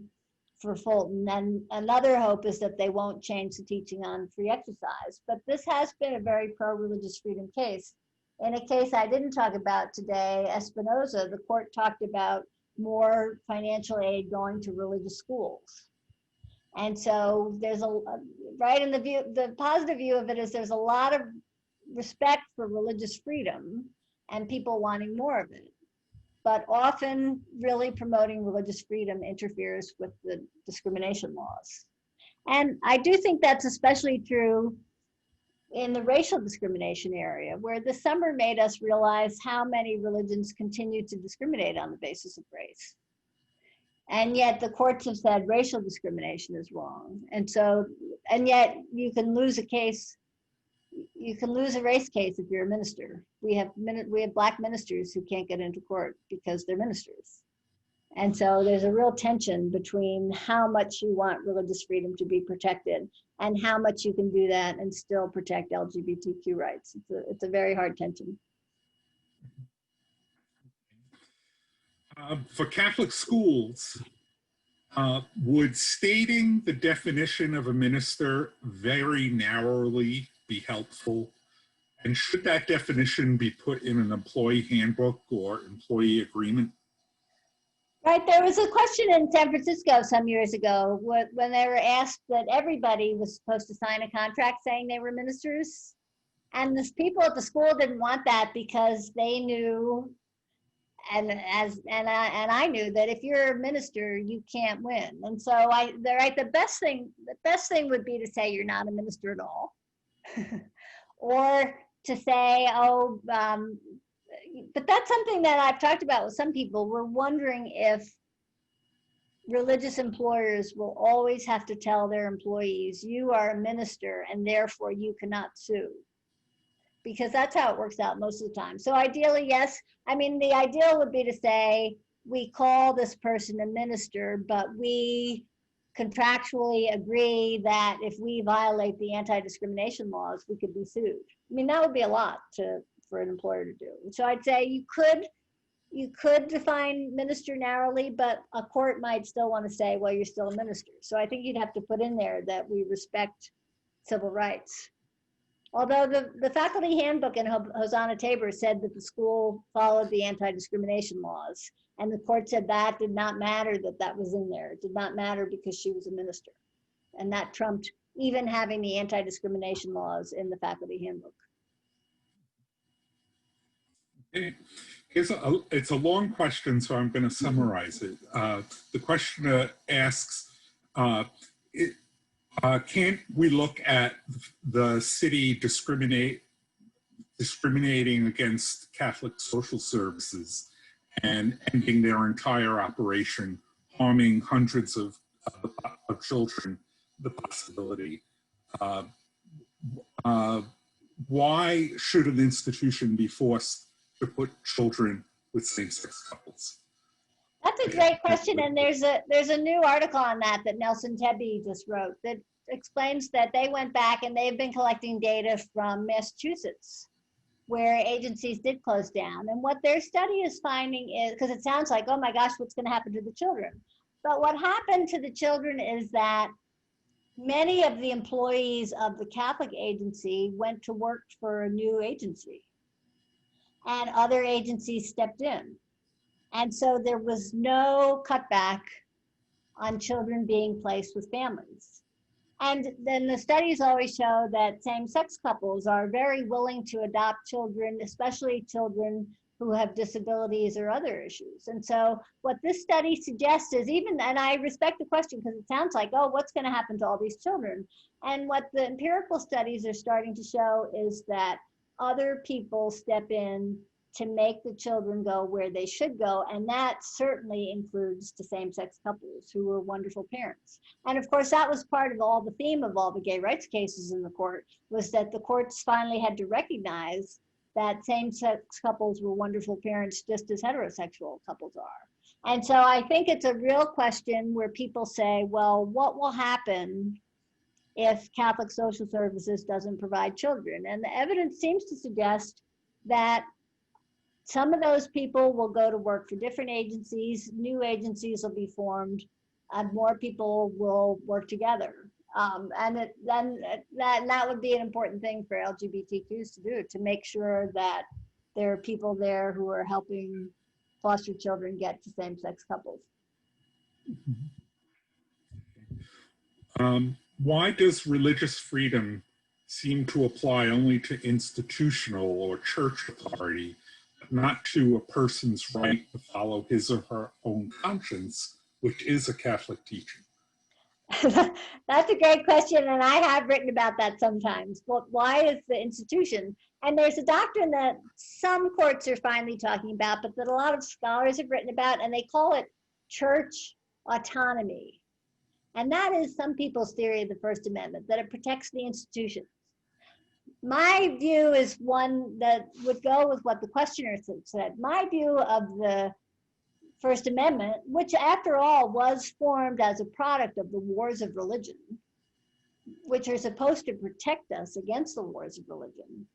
for Fulton. And another hope is that they won't change the teaching on free exercise. But this has been a very pro-religious freedom case. In a case I didn't talk about today, Espinoza, the court talked about more financial aid going to religious schools. And so there's the positive view of it is there's a lot of respect for religious freedom and people wanting more of it. But often really promoting religious freedom interferes with the discrimination laws. And I do think that's especially true in the racial discrimination area, where the summer made us realize how many religions continue to discriminate on the basis of race. And yet the courts have said racial discrimination is wrong. And yet you can lose a case, you can lose a race case if you're a minister. We have Black ministers who can't get into court because they're ministers. And so there's a real tension between how much you want religious freedom to be protected and how much you can do that and still protect LGBTQ rights. It's a very hard tension. For Catholic schools, would stating the definition of a minister very narrowly be helpful? And should that definition be put in an employee handbook or employee agreement? Right, there was a question in San Francisco some years ago when they were asked that everybody was supposed to sign a contract saying they were ministers. And the people at the school didn't want that because they knew, and I knew that if you're a minister, you can't win. And so the best thing would be to say you're not a minister at all. Or to say, but that's something that I've talked about with some people. We're wondering if religious employers will always have to tell their employees, you are a minister and therefore you cannot sue. Because that's how it works out most of the time. So ideally, yes. The ideal would be to say, we call this person a minister, but we contractually agree that if we violate the anti-discrimination laws, we could be sued. That would be a lot for an employer to do. So I'd say you could define minister narrowly, but a court might still want to say, well, you're still a minister. So I think you'd have to put in there that we respect civil rights. Although the faculty handbook in Hosanna Tabor said that the school followed the anti-discrimination laws, and the court said that did not matter that was in there. It did not matter because she was a minister. And that trumped even having the anti-discrimination laws in the faculty handbook. It's a long question, so I'm going to summarize it. The questioner asks, can't we look at the city discriminating against Catholic social services and ending their entire operation, harming hundreds of children, the possibility? Why should an institution be forced to put children with same-sex couples? That's a great question, and there's a new article on that Nelson Tebbe just wrote. That explains that they went back and they've been collecting data from Massachusetts, where agencies did close down. And what their study is finding is, because it sounds like, oh my gosh, what's going to happen to the children? But what happened to the children is that many of the employees of the Catholic agency went to work for a new agency, and other agencies stepped in. And so there was no cutback on children being placed with families. And then the studies always show that same-sex couples are very willing to adopt children, especially children who have disabilities or other issues. And so what this study suggests is even, and I respect the question because it sounds like, oh, what's going to happen to all these children? And what the empirical studies are starting to show is that other people step in to make the children go where they should go. And that certainly includes the same-sex couples who were wonderful parents. And of course, that was part of all the theme of all the gay rights cases in the court, was that the courts finally had to recognize that same-sex couples were wonderful parents just as heterosexual couples are. And so I think it's a real question where people say, well, what will happen if Catholic social services doesn't provide children? And the evidence seems to suggest that some of those people will go to work for different agencies, new agencies will be formed, and more people will work together. And that would be an important thing for LGBTQs to do, to make sure that there are people there who are helping foster children get to same-sex couples. Why does religious freedom seem to apply only to institutional or church authority, not to a person's right to follow his or her own conscience, which is a Catholic teaching? That's a great question, and I have written about that sometimes. Well, why is the institution? And there's a doctrine that some courts are finally talking about, but that a lot of scholars have written about, and they call it church autonomy. And that is some people's theory of the First Amendment, that it protects the institutions. My view is one that would go with what the questioner said. My view of the First Amendment, which after all was formed as a product of the wars of religion, which are supposed to protect us against the wars of religion,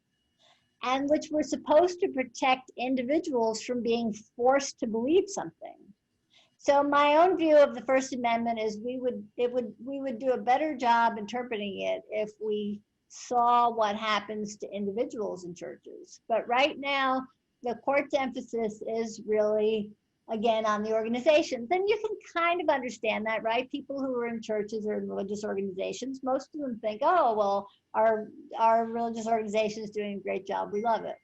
and which were supposed to protect individuals from being forced to believe something. So my own view of the First Amendment is we would do a better job interpreting it if we saw what happens to individuals in churches. But right now, the court's emphasis is really, again, on the organizations. And you can kind of understand that, right? People who are in churches or in religious organizations, most of them think, oh, well, our religious organization is doing a great job, we love it.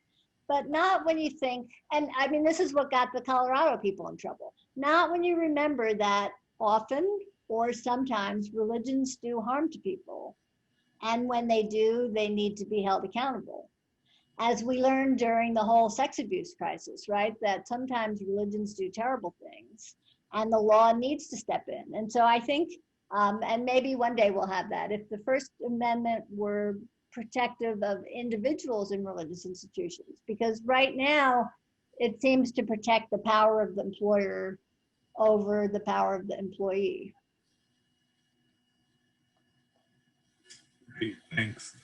But not when you think, and I mean, this is what got the Colorado people in trouble. Not when you remember that often or sometimes religions do harm to people. And when they do, they need to be held accountable. As we learned during the whole sex abuse crisis, right? That sometimes religions do terrible things and the law needs to step in. And so I think, and maybe one day we'll have that, if the First Amendment were protective of individuals in religious institutions, because right now it seems to protect the power of the employer over the power of the employee. Great, thanks.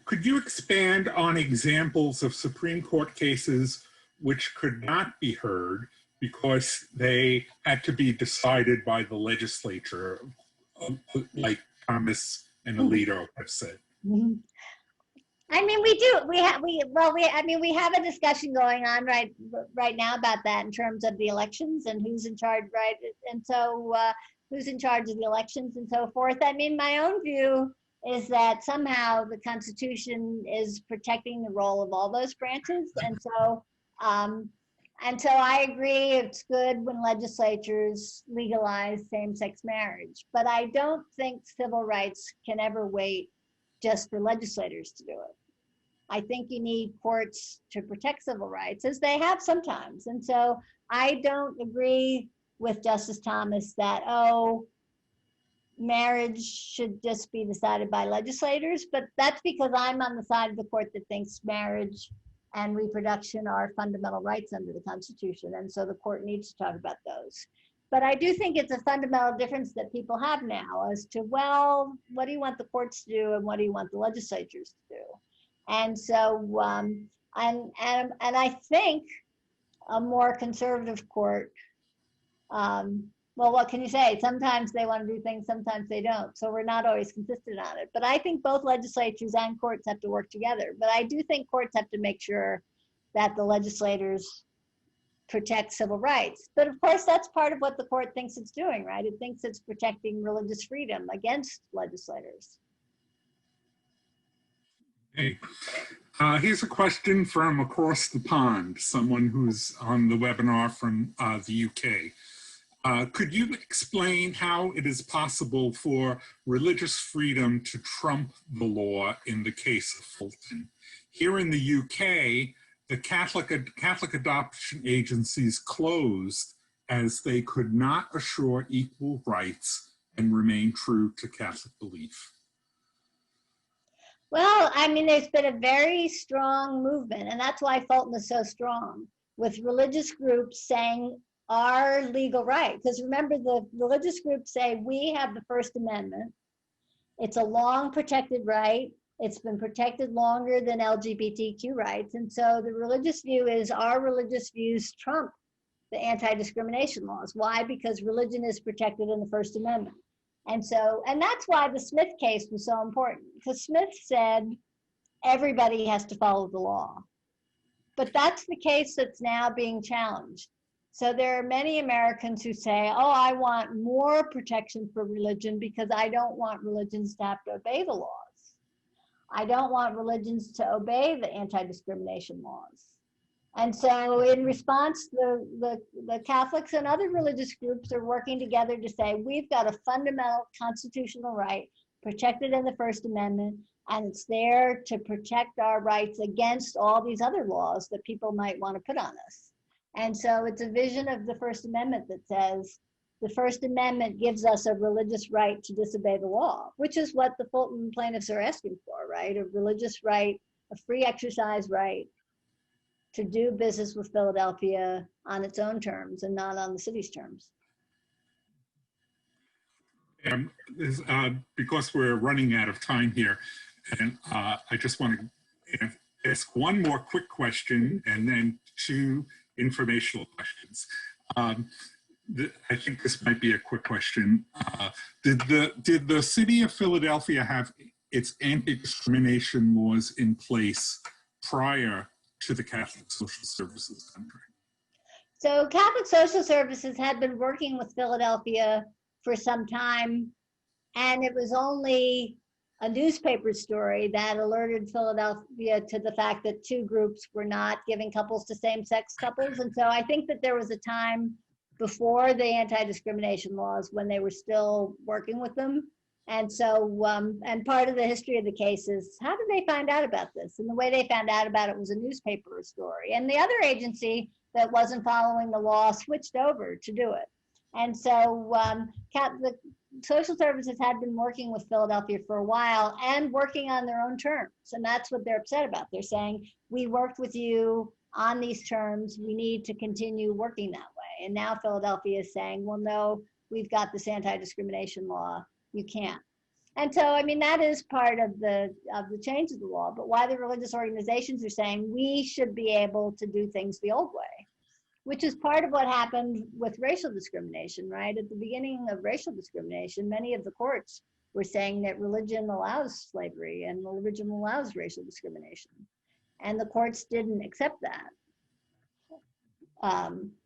Could you expand on examples of Supreme Court cases which could not be heard because they had to be decided by the legislature, like Thomas and Alito have said? Mm-hmm. I mean, we have a discussion going on right now about that in terms of the elections and who's in charge, right? And so who's in charge of the elections and so forth. I mean, my own view is that somehow the Constitution is protecting the role of all those branches. And so I agree it's good when legislatures legalize same-sex marriage, but I don't think civil rights can ever wait just for legislators to do it. I think you need courts to protect civil rights, as they have sometimes. And so I don't agree with Justice Thomas that, oh, marriage should just be decided by legislators, but that's because I'm on the side of the court that thinks marriage and reproduction are fundamental rights under the Constitution, and so the court needs to talk about those. But I do think it's a fundamental difference that people have now as to, well, what do you want the courts to do and what do you want the legislatures to do? And so, and I think a more conservative court, well, what can you say? Sometimes they want to do things, sometimes they don't. So we're not always consistent on it. But I think both legislatures and courts have to work together. But I do think courts have to make sure that the legislators protect civil rights. But of course, that's part of what the court thinks it's doing, right? It thinks it's protecting religious freedom against legislators. Hey, here's a question from across the pond, someone who's on the webinar from the UK. Could you explain how it is possible for religious freedom to trump the law in the case of Fulton? Here in the UK, the Catholic adoption agencies closed as they could not assure equal rights and remain true to Catholic belief. Well, I mean, there's been a very strong movement, and that's why Fulton is so strong, with religious groups saying our legal right. Because remember, the religious groups say we have the First Amendment. It's a long protected right. It's been protected longer than LGBTQ rights. And so the religious view is our religious views trump the anti-discrimination laws. Why? Because religion is protected in the First Amendment. And so, and that's why the Smith case was so important, because Smith said everybody has to follow the law. But that's the case that's now being challenged. So there are many Americans who say, oh, I want more protection for religion because I don't want religions to have to obey the laws. I don't want religions to obey the anti-discrimination laws. And so in response, the Catholics and other religious groups are working together to say, we've got a fundamental constitutional right protected in the First Amendment, and it's there to protect our rights against all these other laws that people might want to put on us. And so it's a vision of the First Amendment that says, the First Amendment gives us a religious right to disobey the law, which is what the Fulton plaintiffs are asking for, right? A religious right, a free exercise right to do business with Philadelphia on its own terms and not on the city's terms. Because we're running out of time here, and I just want to ask one more quick question and then two informational questions. I think this might be a quick question. Did the city of Philadelphia have its anti-discrimination laws in place prior to the Catholic Social Services contract? So Catholic Social Services had been working with Philadelphia for some time, and it was only a newspaper story that alerted Philadelphia to the fact that two groups were not giving couples to same-sex couples. And so I think that there was a time before the anti-discrimination laws when they were still working with them. And so, and part of the history of the case is, how did they find out about this? And the way they found out about it was a newspaper story. And the other agency that wasn't following the law switched over to do it. And so the social services had been working with Philadelphia for a while and working on their own terms. And that's what they're upset about. They're saying, we worked with you on these terms. We need to continue working that way. And now Philadelphia is saying, well, no, we've got this anti-discrimination law. You can't. And so, I mean, that is part of the change of the law, but why the religious organizations are saying we should be able to do things the old way, which is part of what happened with racial discrimination, right? At the beginning of racial discrimination, many of the courts were saying that religion allows slavery and religion allows racial discrimination. And the courts didn't accept that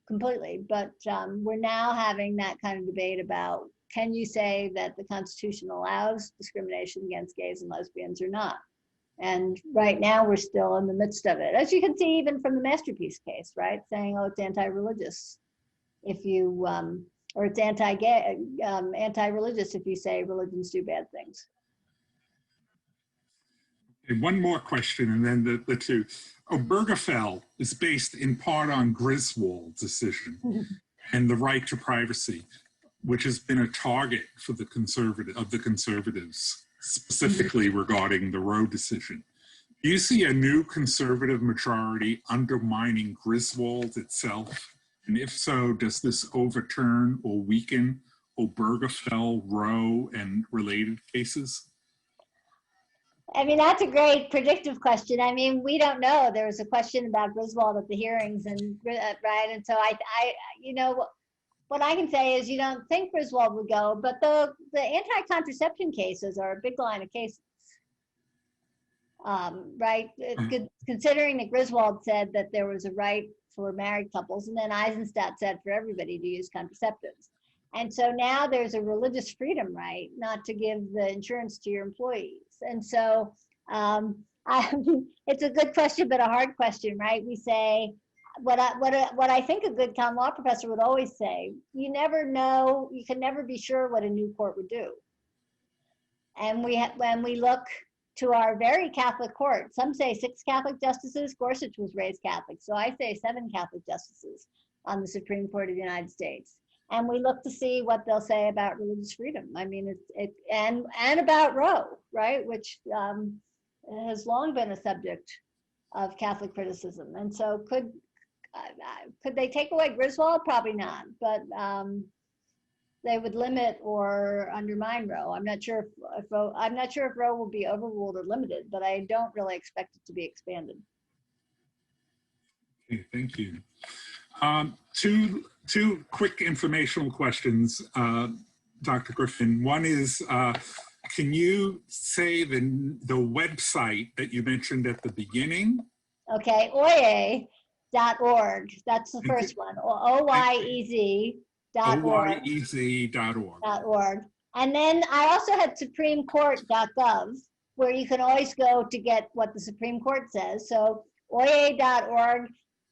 completely, but we're now having that kind of debate about, can you say that the Constitution allows discrimination against gays and lesbians or not? And right now we're still in the midst of it. As you can see, even from the Masterpiece case, right? Saying, oh, it's anti-religious if you, or it's anti-gay, anti-religious if you say religions do bad things. Okay, one more question and then the two. Obergefell is based in part on Griswold's decision and the right to privacy, which has been a target for the conservatives, specifically regarding the Roe decision. Do you see a new conservative majority undermining Griswold itself And if so, does this overturn or weaken Obergefell, Roe, and related cases? I mean, that's a great predictive question. I mean, we don't know. There was a question about Griswold at the hearings, and right, and so you know, what I can say is you don't think Griswold would go, but the anti-contraception cases are a big line of cases, right? Considering that Griswold said that there was a right for married couples, and then Eisenstadt said for everybody to use contraceptives. And so now there's a religious freedom right not to give the insurance to your employees. And so it's a good question, but a hard question, right? We say, what I think a good common law professor would always say, you never know, you can never be sure what a new court would do. And when we look to our very Catholic court, some say 6 Catholic justices. Gorsuch was raised Catholic, so I say 7 Catholic justices on the Supreme Court of the United States. And we look to see what they'll say about religious freedom. I mean, and about Roe, right, which has long been a subject of Catholic criticism. And so could they take away Griswold? Probably not, but they would limit or undermine Roe. I'm not sure if Roe will be overruled or limited, but I don't really expect it to be expanded. Okay, thank you. Two quick informational questions, Dr. Griffin. One is, can you say the website that you mentioned at the beginning? Okay, oyez.org. That's the first one. OYEZ.org. OYEZ.org. And then I also had supremecourt.gov, where you can always go to get what the Supreme Court says. So oyez.org,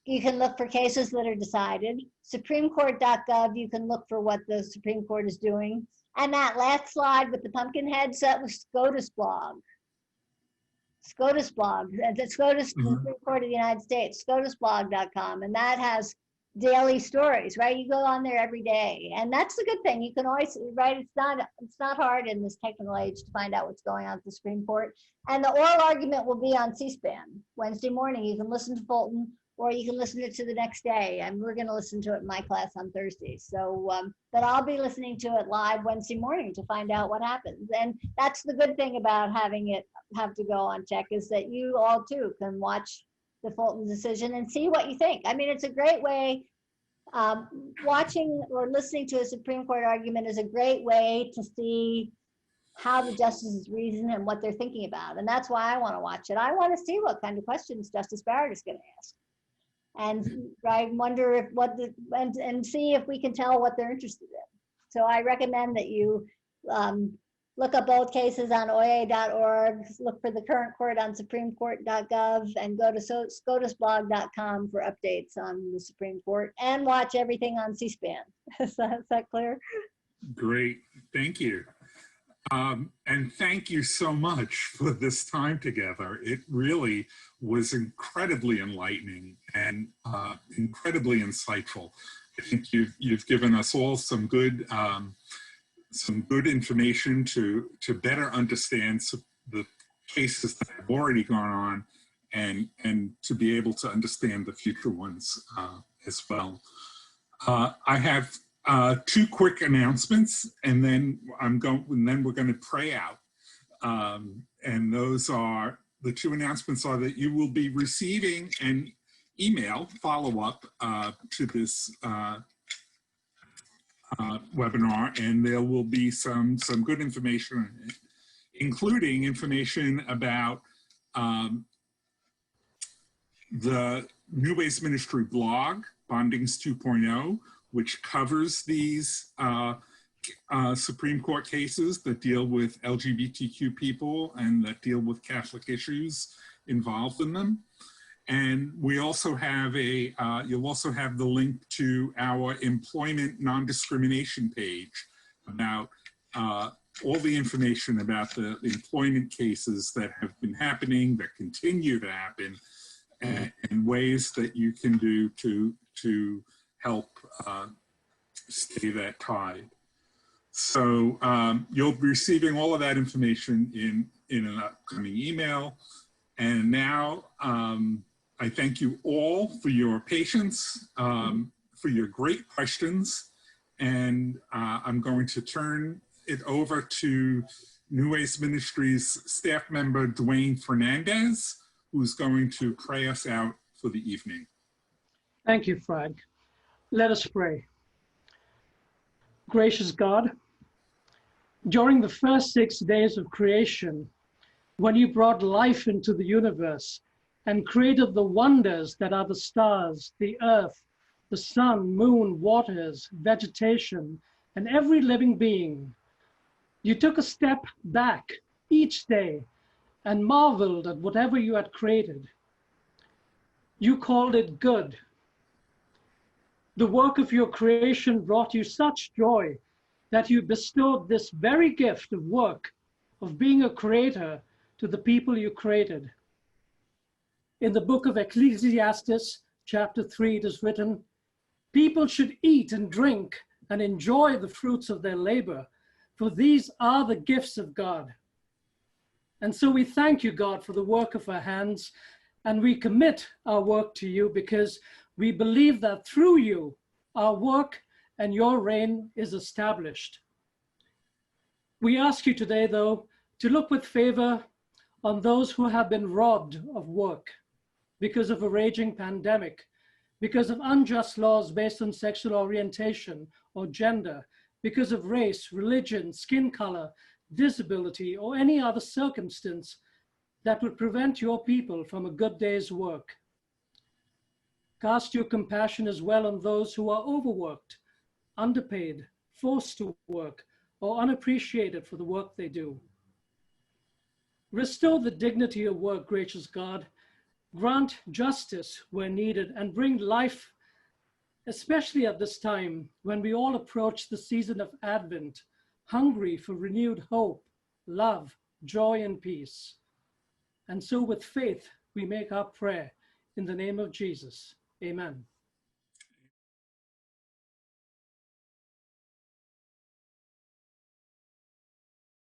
you can look for cases that are decided. Supremecourt.gov, you can look for what the Supreme Court is doing. And that last slide with the pumpkin heads, that was SCOTUS blog. SCOTUS blog, the SCOTUS Supreme Court of the United States, scotusblog.com, and that has daily stories, right? You go on there every day, and that's the good thing. You can always, right? It's not hard in this technical age to find out what's going on at the Supreme Court. And the oral argument will be on C-SPAN Wednesday morning. You can listen to Fulton, or you can listen to it the next day. And we're going to listen to it in my class on Thursday. So, but I'll be listening to it live Wednesday morning to find out what happens. And that's the good thing about having it have to go on check, is that you all too can watch the Fulton decision and see what you think. I mean, it's a great way, watching or listening to a Supreme Court argument is a great way to see how the justices reason and what they're thinking about. And that's why I want to watch it. I want to see what kind of questions Justice Barrett is going to ask. And I wonder if and see if we can tell what they're interested in. So I recommend that you look up old cases on oya.org, look for the current court on supremecourt.gov, and go to scotusblog.com for updates on the Supreme Court, and watch everything on C-SPAN. Is that clear? Great, thank you. And thank you so much for this time together. It really was incredibly enlightening and incredibly insightful. I think you've given us all some good information to better understand the cases that have already gone on, and to be able to understand the future ones as well. I have 2 quick announcements, and then we're going to pray out. And those are, the 2 announcements are that you will be receiving an email follow-up to this webinar, and there will be some good information, including information about the New Ways Ministry blog, Bondings 2.0, which covers these Supreme Court cases that deal with LGBTQ people and that deal with Catholic issues involved in them. And we also have you'll also have the link to our employment non-discrimination page about all the information about the employment cases that have been happening, that continue to happen, and ways that you can do to help stay that tide. So you'll be receiving all of that information in an upcoming email. And now I thank you all for your patience, for for your great questions. And I'm going to turn it over to New Ways Ministries staff member, Dwayne Fernandez, who's going to pray us out for the evening. Thank you, Frank. Let us pray. Gracious God, during the first 6 days of creation, when you brought life into the universe and created the wonders that are the stars, the earth, the sun, moon, waters, vegetation, and every living being, you took a step back each day and marveled at whatever you had created. You called it good. The work of your creation brought you such joy that you bestowed this very gift of work, of being a creator, to the people you created. In the book of Ecclesiastes, chapter 3, it is written, "People should eat and drink and enjoy the fruits of their labor, for these are the gifts of God." And so we thank you, God, for the work of our hands, and we commit our work to you because we believe that through you, our work and your reign is established. We ask you today, though, to look with favor on those who have been robbed of work because of a raging pandemic, because of unjust laws based on sexual orientation or gender, because of race, religion, skin color, disability, or any other circumstance that would prevent your people from a good day's work. Cast your compassion as well on those who are overworked, underpaid, forced to work, or unappreciated for the work they do. Restore the dignity of work, gracious God. Grant justice where needed and bring life, especially at this time when we all approach the season of Advent, hungry for renewed hope, love, joy, and peace. And so with faith, we make our prayer in the name of Jesus. Amen.